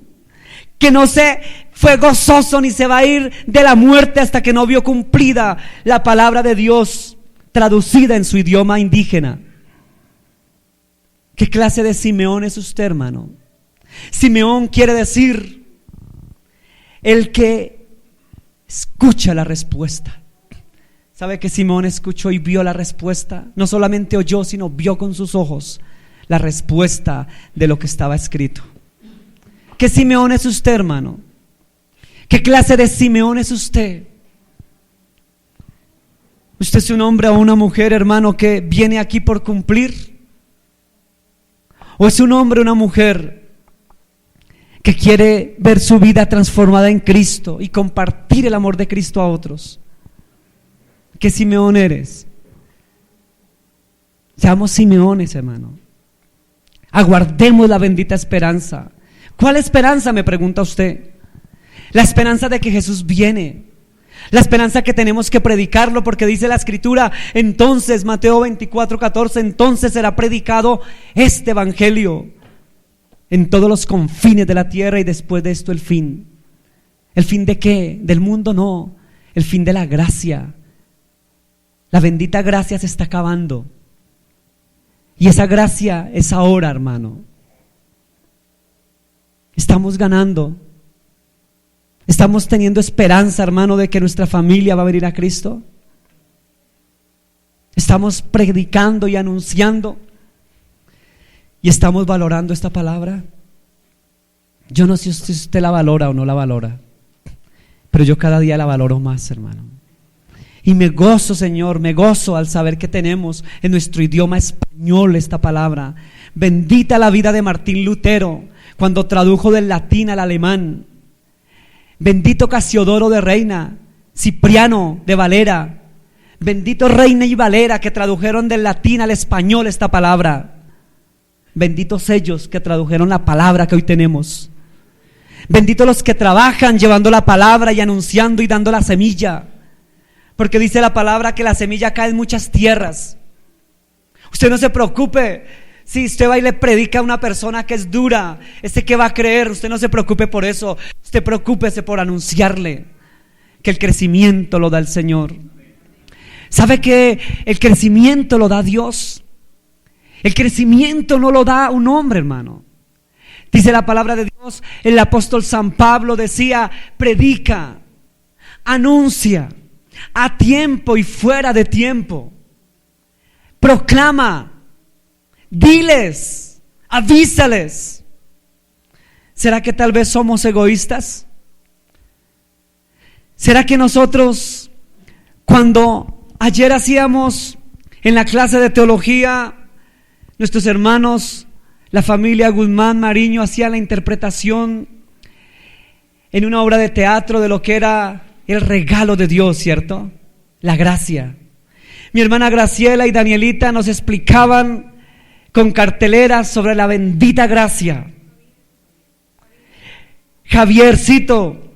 que no se fue gozoso ni se va a ir de la muerte hasta que no vio cumplida la palabra de Dios traducida en su idioma indígena. ¿Qué clase de Simeón es usted, hermano? Simeón quiere decir el que escucha la respuesta. ¿Sabe que Simeón escuchó y vio la respuesta? No solamente oyó, sino vio con sus ojos la respuesta de lo que estaba escrito. ¿Qué Simeón es usted, hermano? ¿Qué clase de Simeón es usted? ¿Usted es un hombre o una mujer, hermano, que viene aquí por cumplir? ¿O es un hombre o una mujer que quiere ver su vida transformada en Cristo y compartir el amor de Cristo a otros? ¿Qué Simeón eres? Seamos Simeones, hermano. Aguardemos la bendita esperanza. ¿Cuál esperanza?, me pregunta usted. La esperanza de que Jesús viene. La esperanza que tenemos que predicarlo, porque dice la Escritura, entonces, Mateo 24:14, entonces será predicado este evangelio en todos los confines de la tierra, y después de esto el fin. ¿El fin de qué? Del mundo, no. El fin de la gracia. La bendita gracia se está acabando. Y esa gracia es ahora, hermano. Estamos ganando. ¿Estamos teniendo esperanza, hermano, de que nuestra familia va a venir a Cristo? ¿Estamos predicando y anunciando? ¿Y estamos valorando esta palabra? Yo no sé si usted la valora o no la valora, pero yo cada día la valoro más, hermano. Y me gozo, Señor, me gozo al saber que tenemos en nuestro idioma español esta palabra. Bendita la vida de Martín Lutero, cuando tradujo del latín al alemán. Bendito Casiodoro de Reina, Cipriano de Valera, bendito Reina y Valera, que tradujeron del latín al español esta palabra. Benditos ellos que tradujeron la palabra que hoy tenemos. Benditos los que trabajan llevando la palabra y anunciando y dando la semilla, porque dice la palabra que la semilla cae en muchas tierras. Usted no se preocupe si usted va y le predica a una persona que es dura, que va a creer. Usted no se preocupe por eso. Usted preocúpese por anunciarle que el crecimiento lo da el Señor. ¿Sabe que el crecimiento lo da Dios? El crecimiento no lo da un hombre, hermano. Dice la palabra de Dios, el apóstol San Pablo decía, predica, anuncia, a tiempo y fuera de tiempo, proclama, diles, avísales. ¿Será que tal vez somos egoístas? ¿Será que nosotros, cuando ayer hacíamos en la clase de teología, nuestros hermanos, la familia Guzmán Mariño, hacía la interpretación en una obra de teatro de lo que era el regalo de Dios, ¿cierto? La gracia. Mi hermana Graciela y Danielita nos explicaban con carteleras sobre la bendita gracia. Javiercito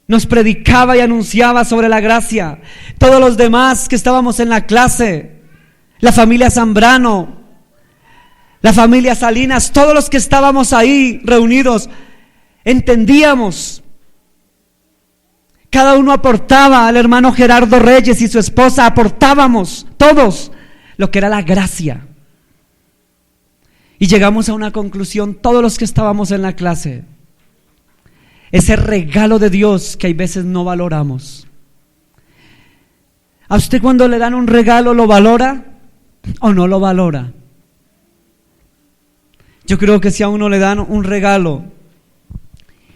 nos predicaba y anunciaba sobre la gracia. Todos los demás que estábamos en la clase, la familia Zambrano, la familia Salinas, todos los que estábamos ahí reunidos, entendíamos. Cada uno aportaba, al hermano Gerardo Reyes y su esposa aportábamos todos lo que era la gracia. Y llegamos a una conclusión, todos los que estábamos en la clase, ese regalo de Dios que hay veces no valoramos. ¿A usted cuando le dan un regalo lo valora o no lo valora? Yo creo que si a uno le dan un regalo,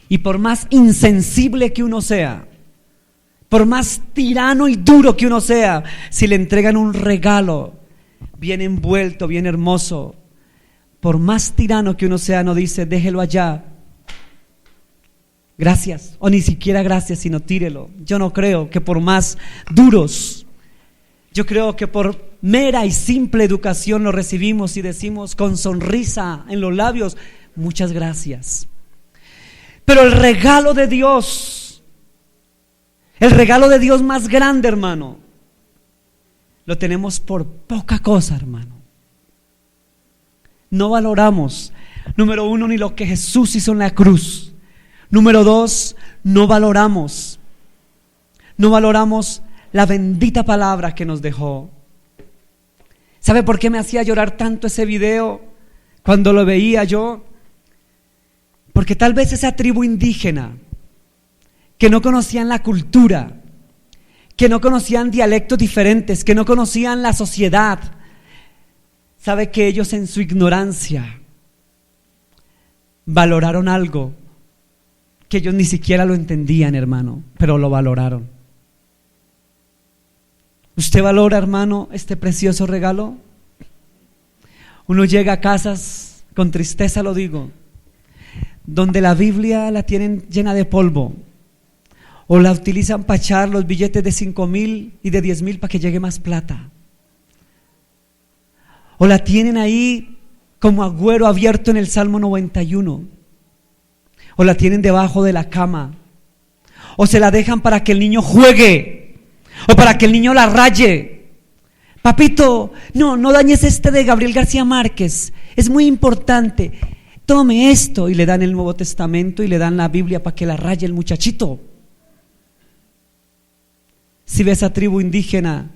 y por más insensible que uno sea, por más tirano y duro que uno sea, si le entregan un regalo bien envuelto, bien hermoso, por más tirano que uno sea, no dice déjelo allá, gracias, o ni siquiera gracias, sino tírelo. Yo no creo que por más duros, yo creo que por mera y simple educación lo recibimos y decimos con sonrisa en los labios, muchas gracias. Pero el regalo de Dios, el regalo de Dios más grande, hermano, lo tenemos por poca cosa, hermano. No valoramos, número uno, ni lo que Jesús hizo en la cruz. Número dos, no valoramos la bendita palabra que nos dejó. ¿Sabe por qué me hacía llorar tanto ese video cuando lo veía yo? Porque tal vez esa tribu indígena que no conocían la cultura, que no conocían dialectos diferentes, que no conocían la sociedad, ¿Sabe que ellos en su ignorancia valoraron algo que ellos ni siquiera lo entendían, hermano, pero lo valoraron? ¿Usted valora, hermano, este precioso regalo? Uno llega a casas, con tristeza lo digo, donde la Biblia la tienen llena de polvo, o la utilizan para echar los billetes de 5,000 y de 10,000 para que llegue más plata, o la tienen ahí como agüero abierto en el Salmo 91, o la tienen debajo de la cama, o se la dejan para que el niño juegue, o para que el niño la raye. Papito, no dañes este de Gabriel García Márquez, es muy importante, tome esto, y le dan el Nuevo Testamento y le dan la Biblia para que la raye el muchachito. Si ve esa tribu indígena,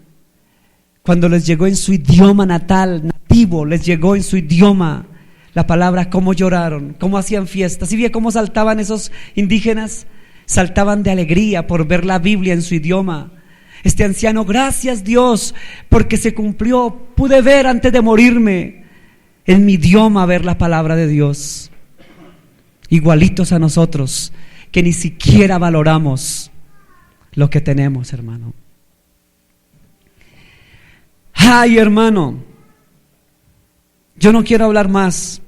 cuando les llegó en su idioma natal, nativo, les llegó en su idioma la palabra, cómo lloraron, cómo hacían fiestas. ¿Sí ve cómo saltaban esos indígenas? Saltaban de alegría por ver la Biblia en su idioma. Este anciano, gracias Dios, porque se cumplió, pude ver antes de morirme en mi idioma, ver la palabra de Dios. Igualitos a nosotros, que ni siquiera valoramos lo que tenemos, hermano. Ay, hermano, yo no quiero hablar más,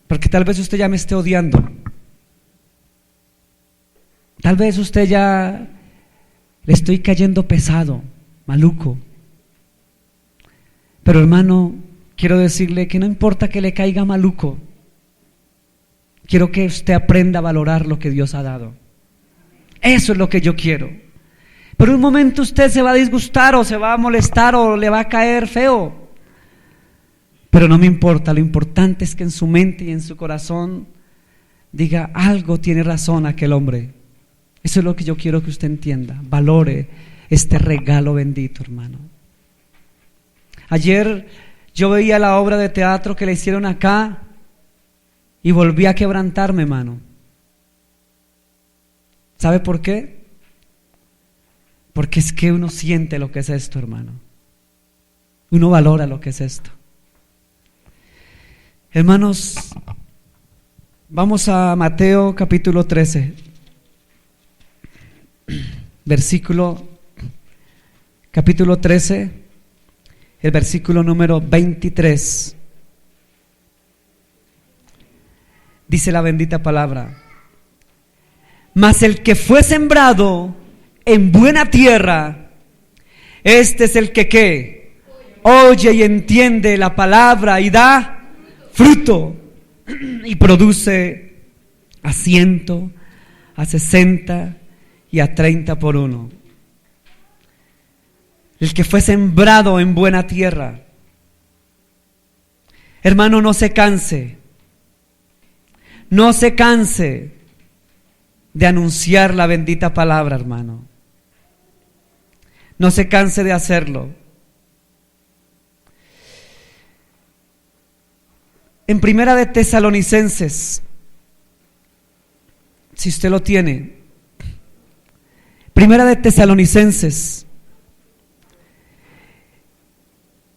porque tal vez usted ya me esté odiando. Tal vez usted ya le estoy cayendo pesado, maluco. Pero hermano, quiero decirle que no importa que le caiga maluco, quiero que usted aprenda a valorar lo que Dios ha dado. Eso es lo que yo quiero. Por un momento usted se va a disgustar o se va a molestar o le va a caer feo, pero no me importa. Lo importante es que en su mente y en su corazón diga, algo tiene razón aquel hombre. Eso es lo que yo quiero que usted entienda. Valore este regalo bendito, hermano. Ayer yo veía la obra de teatro que le hicieron acá y volví a quebrantarme, hermano. ¿Sabe por qué? Porque es que uno siente lo que es esto, hermano. Uno valora lo que es esto. Hermanos, vamos a Mateo capítulo 13, capítulo 13, el versículo número 23. Dice la bendita palabra: mas el que fue sembrado en buena tierra, este es el que ¿qué? Oye y entiende la palabra y da fruto, y produce a 100, a 60 y a 30 por uno. El que fue sembrado en buena tierra. Hermano, no se canse de anunciar la bendita palabra, hermano. No se canse de hacerlo. En Primera de Tesalonicenses, si usted lo tiene, Primera de Tesalonicenses,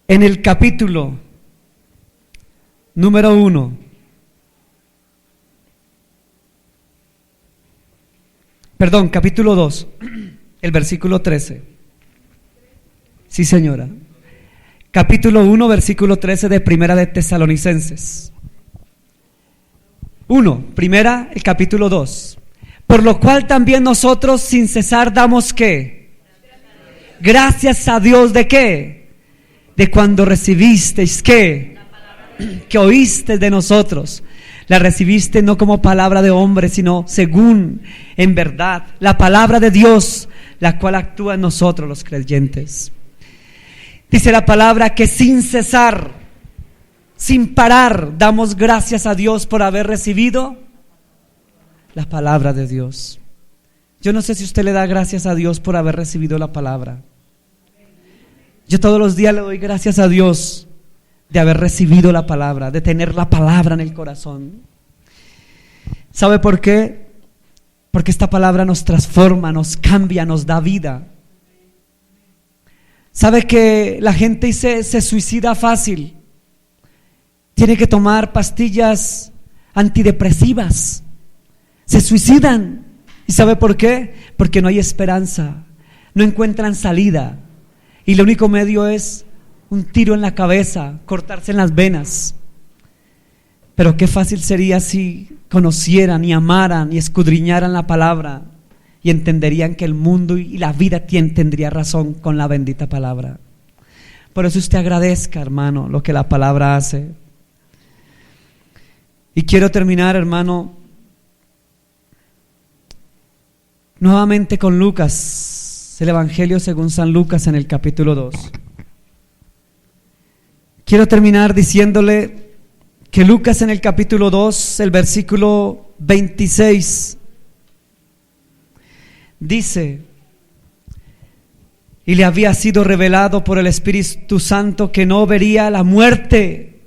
en el capítulo número 1, capítulo 2, el versículo 13. Sí, señora. Capítulo 1, versículo 13 de Primera de Tesalonicenses. 1, primera, el capítulo 2. Por lo cual también nosotros sin cesar damos ¿qué? Gracias a Dios, ¿de qué? De cuando recibisteis ¿qué? Que oíste de nosotros. La recibiste no como palabra de hombre, sino según en verdad la palabra de Dios, la cual actúa en nosotros los creyentes. Dice la palabra que sin cesar, sin parar, damos gracias a Dios por haber recibido la palabra de Dios. Yo no sé si usted le da gracias a Dios por haber recibido la palabra. Yo todos los días le doy gracias a Dios de haber recibido la palabra, de tener la palabra en el corazón. ¿Sabe por qué? Porque esta palabra nos transforma, nos cambia, nos da vida. ¿Sabe que la gente se suicida fácil? Tiene que tomar pastillas antidepresivas. Se suicidan. ¿Y sabe por qué? Porque no hay esperanza. No encuentran salida. Y el único medio es un tiro en la cabeza, cortarse en las venas. Pero qué fácil sería si conocieran y amaran y escudriñaran la palabra y entenderían que el mundo y la vida tendría razón con la bendita palabra. Por eso usted agradezca, hermano, lo que la palabra hace. Y quiero terminar, hermano, nuevamente con Lucas, el Evangelio según San Lucas en el capítulo 2. Quiero terminar diciéndole que Lucas en el capítulo 2, el versículo 26, dice: y le había sido revelado por el Espíritu Santo que no vería la muerte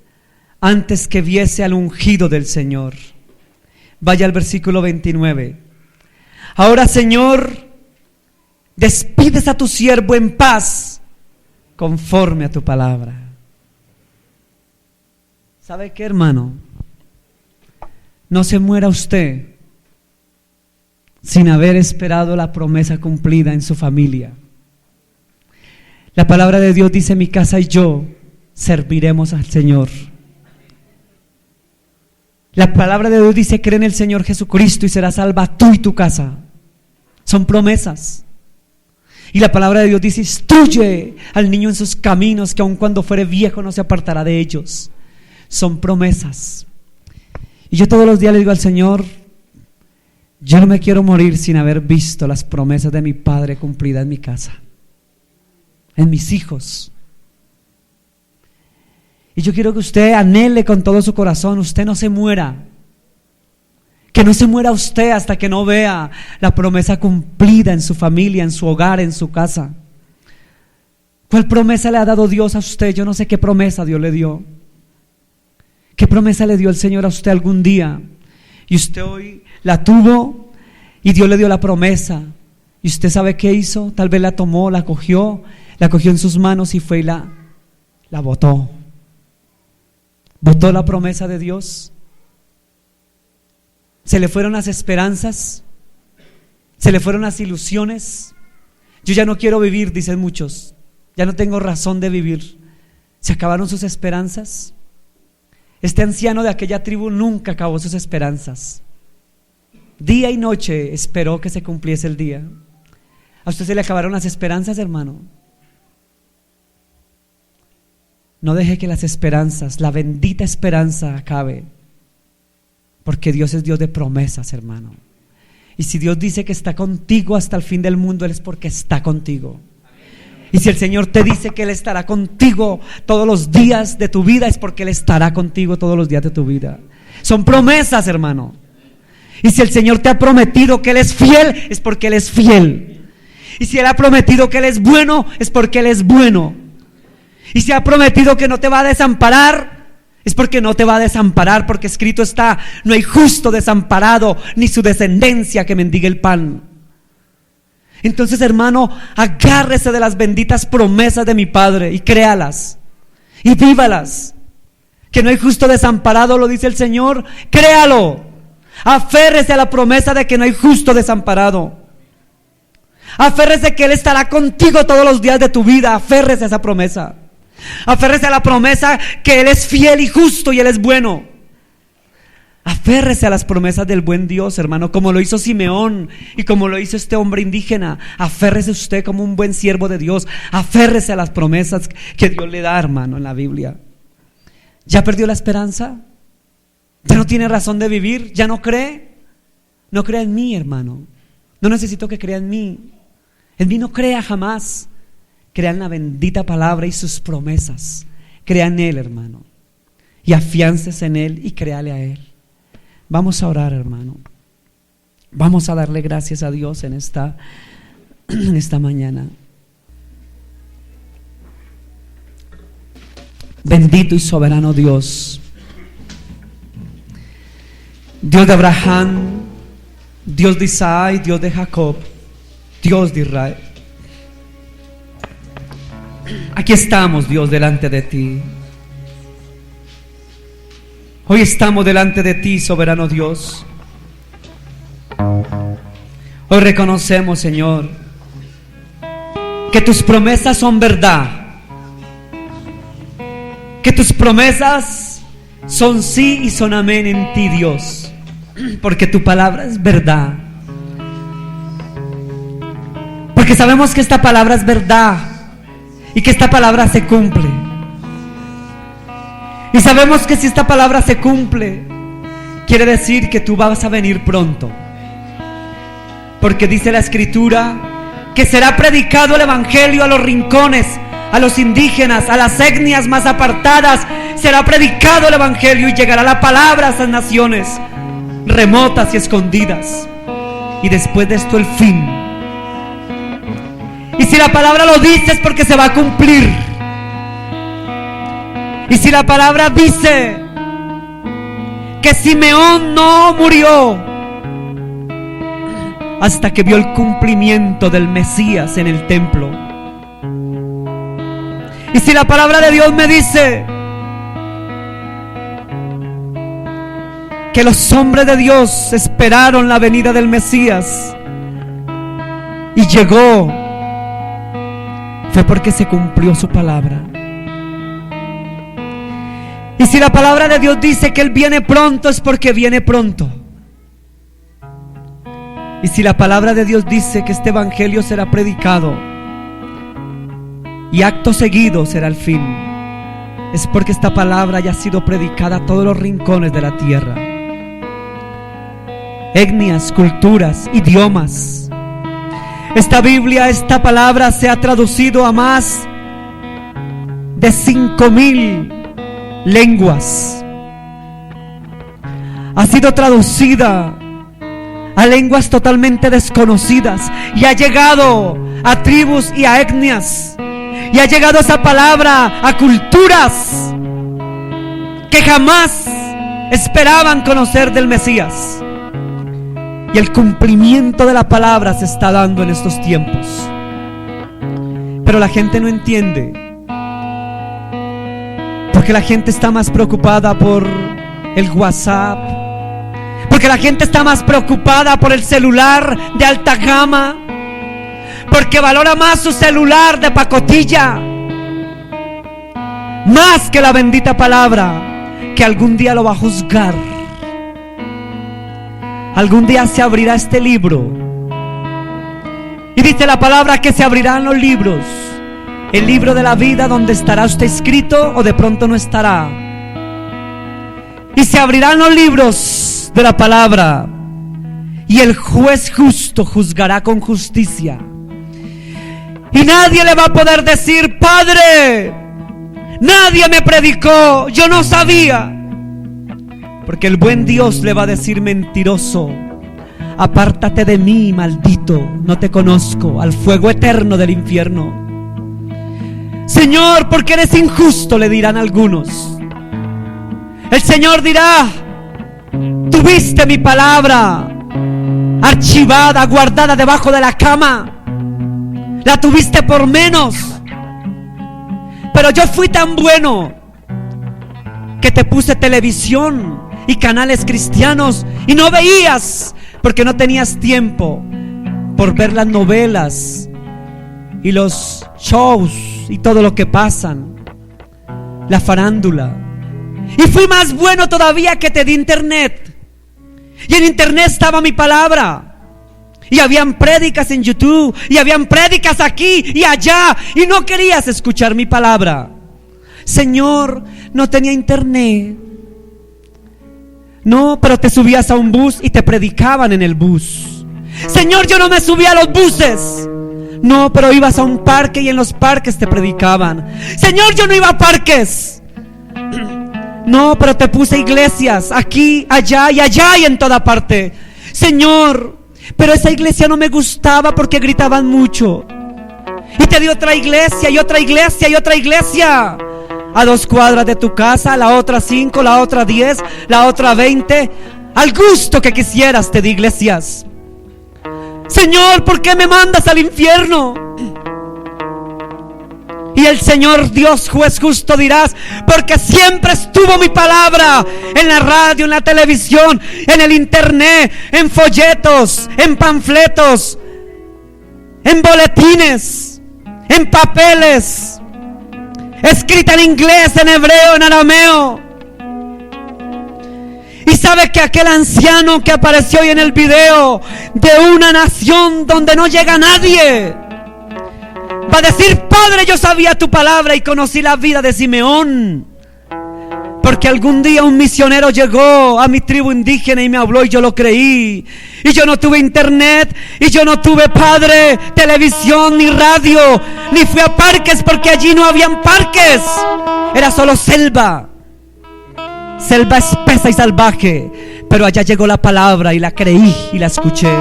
antes que viese al ungido del Señor. Vaya al versículo 29. Ahora, Señor, despides a tu siervo en paz conforme a tu palabra. ¿Sabe qué, hermano? No se muera usted sin haber esperado la promesa cumplida en su familia. La palabra de Dios dice: mi casa y yo serviremos al Señor. La palabra de Dios dice: cree en el Señor Jesucristo y serás salva tú y tu casa. Son promesas. Y la palabra de Dios dice: instruye al niño en sus caminos, que aun cuando fuere viejo no se apartará de ellos. Son promesas. Y yo todos los días le digo al Señor: yo no me quiero morir sin haber visto las promesas de mi Padre cumplidas en mi casa, en mis hijos. Y yo quiero que usted anhele con todo su corazón, usted no se muera. Que no se muera usted hasta que no vea la promesa cumplida en su familia, en su hogar, en su casa. ¿Cuál promesa le ha dado Dios a usted? Yo no sé qué promesa Dios le dio. ¿Qué promesa le dio el Señor a usted algún día? Y usted hoy la tuvo y Dios le dio la promesa. ¿Y usted sabe qué hizo? Tal vez la tomó, la cogió en sus manos y fue y la botó. ¿Botó la promesa de Dios? Se le fueron las esperanzas, se le fueron las ilusiones. Yo ya no quiero vivir, dicen muchos. Ya no tengo razón de vivir. ¿Se acabaron sus esperanzas? Este anciano de aquella tribu nunca acabó sus esperanzas. Día y noche esperó que se cumpliese el día. ¿A usted se le acabaron las esperanzas, hermano? No deje que las esperanzas, la bendita esperanza, acabe. Porque Dios es Dios de promesas, hermano. Y si Dios dice que está contigo hasta el fin del mundo, Él es porque está contigo. Y si el Señor te dice que Él estará contigo todos los días de tu vida, es porque Él estará contigo todos los días de tu vida. Son promesas, hermano. Y si el Señor te ha prometido que Él es fiel, es porque Él es fiel. Y si Él ha prometido que Él es bueno, es porque Él es bueno. Y si ha prometido que no te va a desamparar, es porque no te va a desamparar, porque escrito está: no hay justo desamparado, ni su descendencia que mendigue el pan. Entonces, hermano, agárrese de las benditas promesas de mi Padre y créalas y vívalas. Que no hay justo desamparado, lo dice el Señor, créalo. Aférrese a la promesa de que no hay justo desamparado. Aférrese que Él estará contigo todos los días de tu vida. Aférrese a esa promesa. Aférrese a la promesa que Él es fiel y justo y Él es bueno. Aférrese a las promesas del buen Dios, hermano, como lo hizo Simeón y como lo hizo este hombre indígena. Aférrese usted como un buen siervo de Dios. Aférrese a las promesas que Dios le da, hermano, en la Biblia. ¿Ya perdió la esperanza? ¿Ya no tiene razón de vivir? ¿Ya no cree? No crea en mí, hermano. No necesito que crea en mí. En mí no crea jamás. Crea en la bendita palabra y sus promesas. Crea en Él, hermano. Y afiánces en Él y créale a Él. Vamos a orar, hermano. Vamos a darle gracias a Dios en esta mañana. Bendito y soberano Dios, Dios de Abraham, Dios de Isaac, Dios de Jacob, Dios de Israel. Aquí estamos, Dios, delante de ti. Hoy estamos delante de ti, soberano Dios. Hoy reconocemos, Señor, que tus promesas son verdad, que tus promesas son sí y son amén en ti, Dios, porque tu palabra es verdad, porque sabemos que esta palabra es verdad y que esta palabra se cumple, y sabemos que si esta palabra se cumple, quiere decir que tú vas a venir pronto, porque dice la Escritura que será predicado el evangelio a los rincones, a los indígenas, a las etnias más apartadas. Será predicado el evangelio y llegará la palabra a esas naciones remotas y escondidas. Y después de esto el fin. Y si la palabra lo dice es porque se va a cumplir. Y si la palabra dice que Simeón no murió hasta que vio el cumplimiento del Mesías en el templo. Y si la palabra de Dios me dice que los hombres de Dios esperaron la venida del Mesías y llegó, fue porque se cumplió su palabra. Y si la palabra de Dios dice que Él viene pronto, es porque viene pronto. Y si la palabra de Dios dice que este evangelio será predicado y acto seguido será el fin, es porque esta palabra haya sido predicada a todos los rincones de la tierra. Etnias, culturas, idiomas. Esta Biblia, esta palabra se ha traducido a más de 5,000 lenguas. Ha sido traducida a lenguas totalmente desconocidas y ha llegado a tribus y a etnias, y ha llegado esa palabra a culturas que jamás esperaban conocer del Mesías. Y el cumplimiento de la palabra se está dando en estos tiempos, pero la gente no entiende, porque la gente está más preocupada por el WhatsApp, porque la gente está más preocupada por el celular de alta gama, porque valora más su celular de pacotilla más que la bendita palabra, que algún día lo va a juzgar. Algún día se abrirá este libro, y dice la palabra que se abrirán los libros, el libro de la vida, donde estará usted escrito o de pronto no estará, y se abrirán los libros de la palabra, y el juez justo juzgará con justicia, y nadie le va a poder decir: Padre, nadie me predicó, yo no sabía. Porque el buen Dios le va a decir: mentiroso, apártate de mí, maldito, no te conozco, al fuego eterno del infierno. Señor, porque eres injusto, le dirán algunos. El Señor dirá: tuviste mi palabra archivada, guardada debajo de la cama, la tuviste por menos, pero yo fui tan bueno que te puse televisión y canales cristianos y no veías, porque no tenías tiempo por ver las novelas y los shows y todo lo que pasan, la farándula. Y fui más bueno todavía, que te di internet, y en internet estaba mi palabra, y habían prédicas en YouTube, y habían prédicas aquí y allá, y no querías escuchar mi palabra. Señor, no tenía internet. No, pero te subías a un bus y te predicaban en el bus. Señor, yo no me subía a los buses. No, pero ibas a un parque y en los parques te predicaban. Señor, yo no iba a parques. No, pero te puse iglesias aquí, allá y en toda parte. Señor, pero esa iglesia no me gustaba porque gritaban mucho. Y te di otra iglesia y otra iglesia y otra iglesia. A 2 cuadras de tu casa, la otra 5, la otra 10, la otra 20. Al gusto que quisieras te di iglesias. Señor, ¿por qué me mandas al infierno? Y el Señor Dios juez justo dirás, porque siempre estuvo mi palabra en la radio, en la televisión, en el internet, en folletos, en panfletos, en boletines, en papeles, escrita en inglés, en hebreo, en arameo. Y sabe que aquel anciano que apareció hoy en el video, de una nación donde no llega nadie, va a decir: Padre, yo sabía tu palabra y conocí la vida de Simeón, porque algún día un misionero llegó a mi tribu indígena y me habló y yo lo creí. Y yo no tuve internet, y yo no tuve, Padre, televisión ni radio, ni fui a parques, porque allí no habían parques, era solo selva espesa y salvaje. Pero allá llegó la palabra y la creí y la escuché.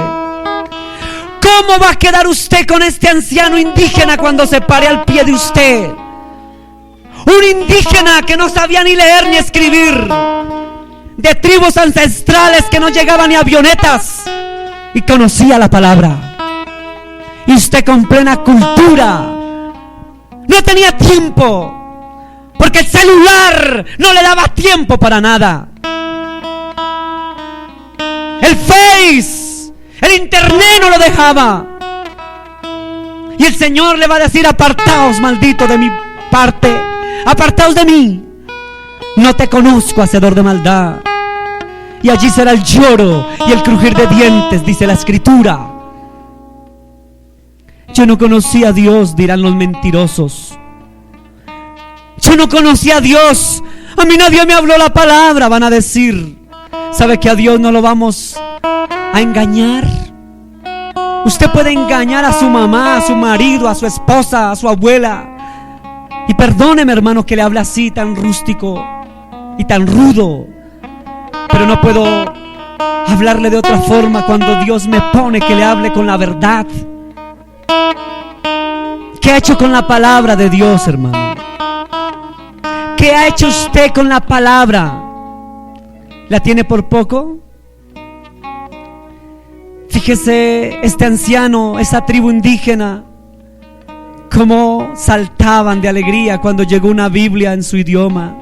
¿Cómo va a quedar usted con este anciano indígena cuando se pare al pie de usted? Un indígena que no sabía ni leer ni escribir, de tribus ancestrales que no llegaban ni avionetas, y conocía la palabra. Y usted con plena cultura no tenía tiempo, porque el celular no le daba tiempo para nada. El Face, el internet no lo dejaba. Y el Señor le va a decir: apartaos, maldito, de mi parte, apartaos de mí, no te conozco, hacedor de maldad. Y allí será el lloro y el crujir de dientes, dice la Escritura. Yo no conocí a Dios, dirán los mentirosos. Yo no conocí a Dios, a mí nadie me habló la palabra, van a decir. ¿Sabe que a Dios no lo vamos a engañar? Usted puede engañar a su mamá, a su marido, a su esposa, a su abuela. Y perdóneme, hermano, que le hable así, tan rústico y tan rudo, pero no puedo hablarle de otra forma cuando Dios me pone que le hable con la verdad. ¿Qué ha hecho con la palabra de Dios, hermano? ¿Qué ha hecho usted con la palabra? ¿La tiene por poco? Fíjese, este anciano, esa tribu indígena, cómo saltaban de alegría cuando llegó una Biblia en su idioma.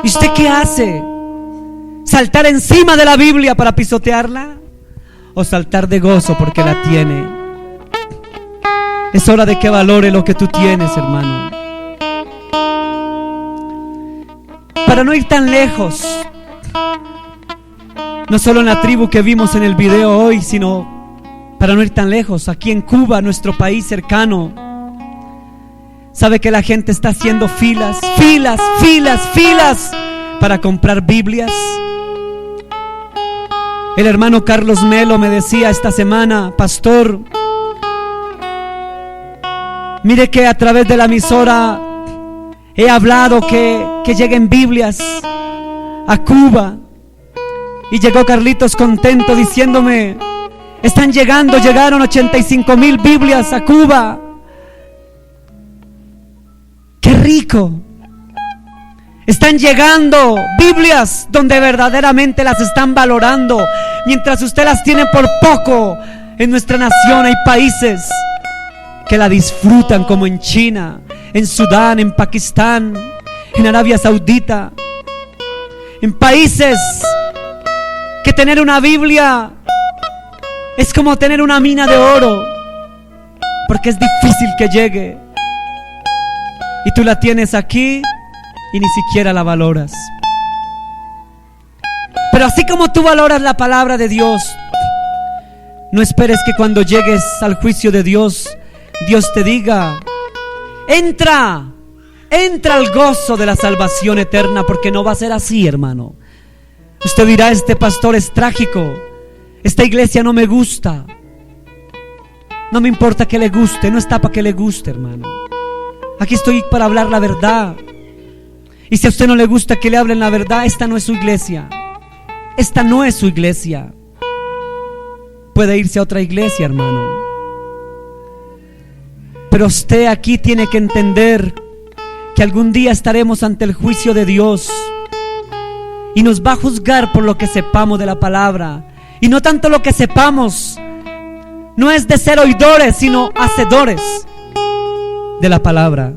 ¿Y usted qué hace? ¿Saltar encima de la Biblia para pisotearla? ¿O saltar de gozo porque la tiene? Es hora de que valore lo que tú tienes, hermano. Para no ir tan lejos, no solo en la tribu que vimos en el video hoy, sino para no ir tan lejos, aquí en Cuba, nuestro país cercano. ¿Sabe que la gente está haciendo filas para comprar Biblias? El hermano Carlos Melo me decía esta semana: pastor, mire que a través de la emisora he hablado que lleguen Biblias a Cuba. Y llegó Carlitos contento diciéndome: llegaron 85,000 Biblias a Cuba. ¡Qué rico! Están llegando Biblias donde verdaderamente las están valorando, mientras usted las tiene por poco. En nuestra nación hay países que la disfrutan, como en China, en Sudán, en Pakistán, en Arabia Saudita, en países que tener una Biblia es como tener una mina de oro, porque es difícil que llegue. Y tú la tienes aquí y ni siquiera la valoras. Pero así como tú valoras la palabra de Dios, no esperes que cuando llegues al juicio de Dios, Dios te diga: entra al gozo de la salvación eterna, porque no va a ser así, hermano. Usted dirá: este pastor es trágico, esta iglesia no me gusta. No me importa que le guste, no está para que le guste, hermano. Aquí estoy para hablar la verdad. Y si a usted no le gusta que le hablen la verdad, esta no es su iglesia. Esta no es su iglesia. Puede irse a otra iglesia, hermano. Pero usted aquí tiene que entender que algún día estaremos ante el juicio de Dios, y nos va a juzgar por lo que sepamos de la palabra. Y no tanto lo que sepamos, no es de ser oidores, sino hacedores. de la palabra?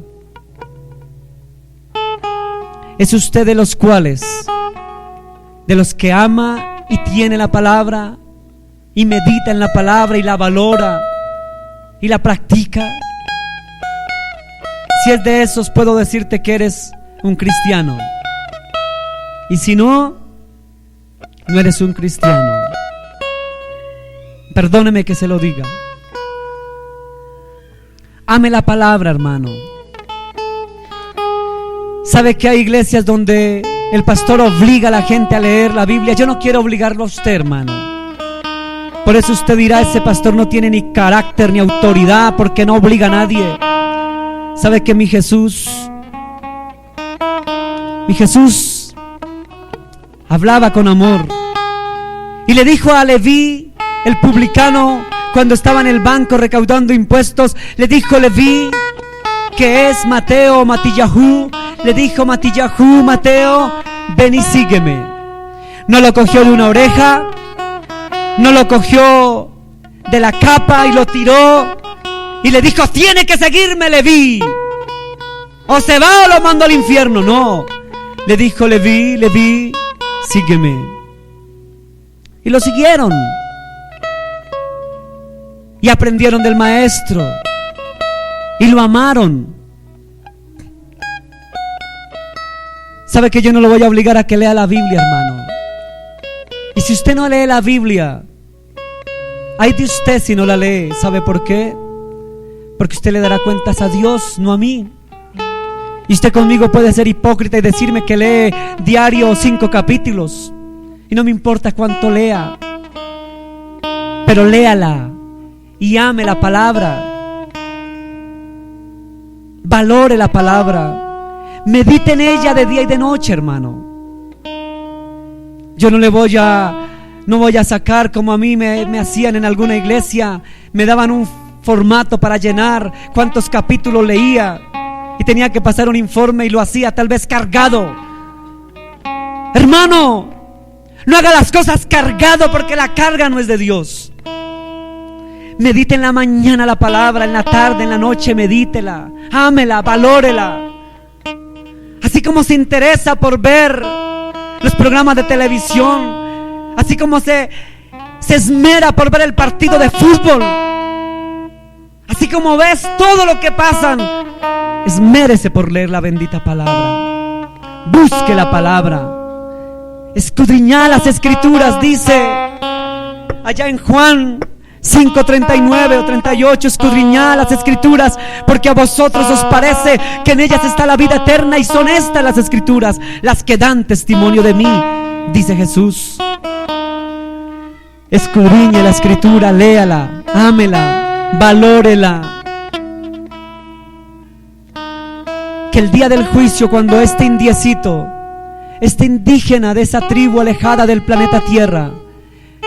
¿Es usted de los cuales, de los que ama y tiene la palabra y medita en la palabra y la valora y la practica? Si es de esos, puedo decirte que eres un cristiano. Y si no, no eres un cristiano. Perdóneme que se lo diga. Ame la palabra, hermano. ¿Sabe que hay iglesias donde el pastor obliga a la gente a leer la Biblia? Yo no quiero obligarlo a usted, hermano. Por eso usted dirá, ese pastor no tiene ni carácter ni autoridad porque no obliga a nadie. ¿Sabe que mi Jesús hablaba con amor? Y le dijo a Leví, el publicano, cuando estaba en el banco recaudando impuestos, le dijo Leví, que es Mateo, Matillahu, le dijo Matillahu, Mateo, ven y sígueme. No lo cogió de una oreja, no lo cogió de la capa y lo tiró y le dijo, tiene que seguirme, Leví, o se va o lo mando al infierno. No, le dijo Leví, Leví, sígueme. Y lo siguieron y aprendieron del maestro y lo amaron. Sabe que yo no lo voy a obligar a que lea la Biblia, hermano. Y si usted no lee la Biblia, ay de usted si no la lee. ¿Sabe por qué? Porque usted le dará cuentas a Dios, no a mí. Y usted conmigo puede ser hipócrita y decirme que lee diario 5 capítulos y no me importa cuánto lea, pero léala y ame la palabra, valore la palabra, medite en ella de día y de noche, hermano. Yo no voy a sacar como a mí me hacían en alguna iglesia. Me daban un formato para llenar cuántos capítulos leía y tenía que pasar un informe y lo hacía tal vez cargado. Hermano, no haga las cosas cargado, porque la carga no es de Dios. Medite en la mañana la palabra, en la tarde, en la noche, medítela, ámela, valórela. Así como se interesa por ver los programas de televisión, así como se esmera por ver el partido de fútbol, así como ves todo lo que pasan, esmérese por leer la bendita palabra. Busque la palabra, escudriñad las escrituras, dice allá en Juan 5:39 o 38, escudriñad las escrituras, porque a vosotros os parece que en ellas está la vida eterna, y son estas las escrituras las que dan testimonio de mí, dice Jesús. Escudriñe la escritura, léala, ámela, valórela. Que el día del juicio, cuando este indiecito, este indígena de esa tribu alejada del planeta Tierra,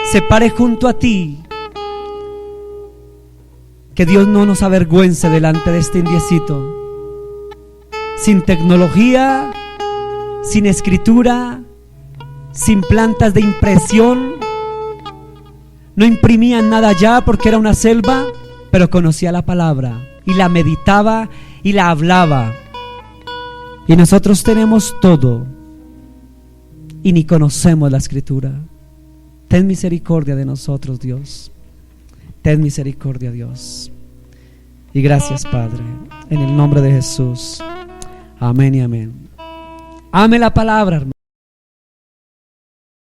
se pare junto a ti, que Dios no nos avergüence delante de este indiecito, sin tecnología, sin escritura, sin plantas de impresión. No imprimían nada allá porque era una selva, pero conocía la palabra y la meditaba y la hablaba. Y nosotros tenemos todo y ni conocemos la escritura. Ten misericordia de nosotros, Dios. Ten misericordia, Dios. Y gracias, Padre, en el nombre de Jesús. Amén y amén. Ame la palabra, hermano.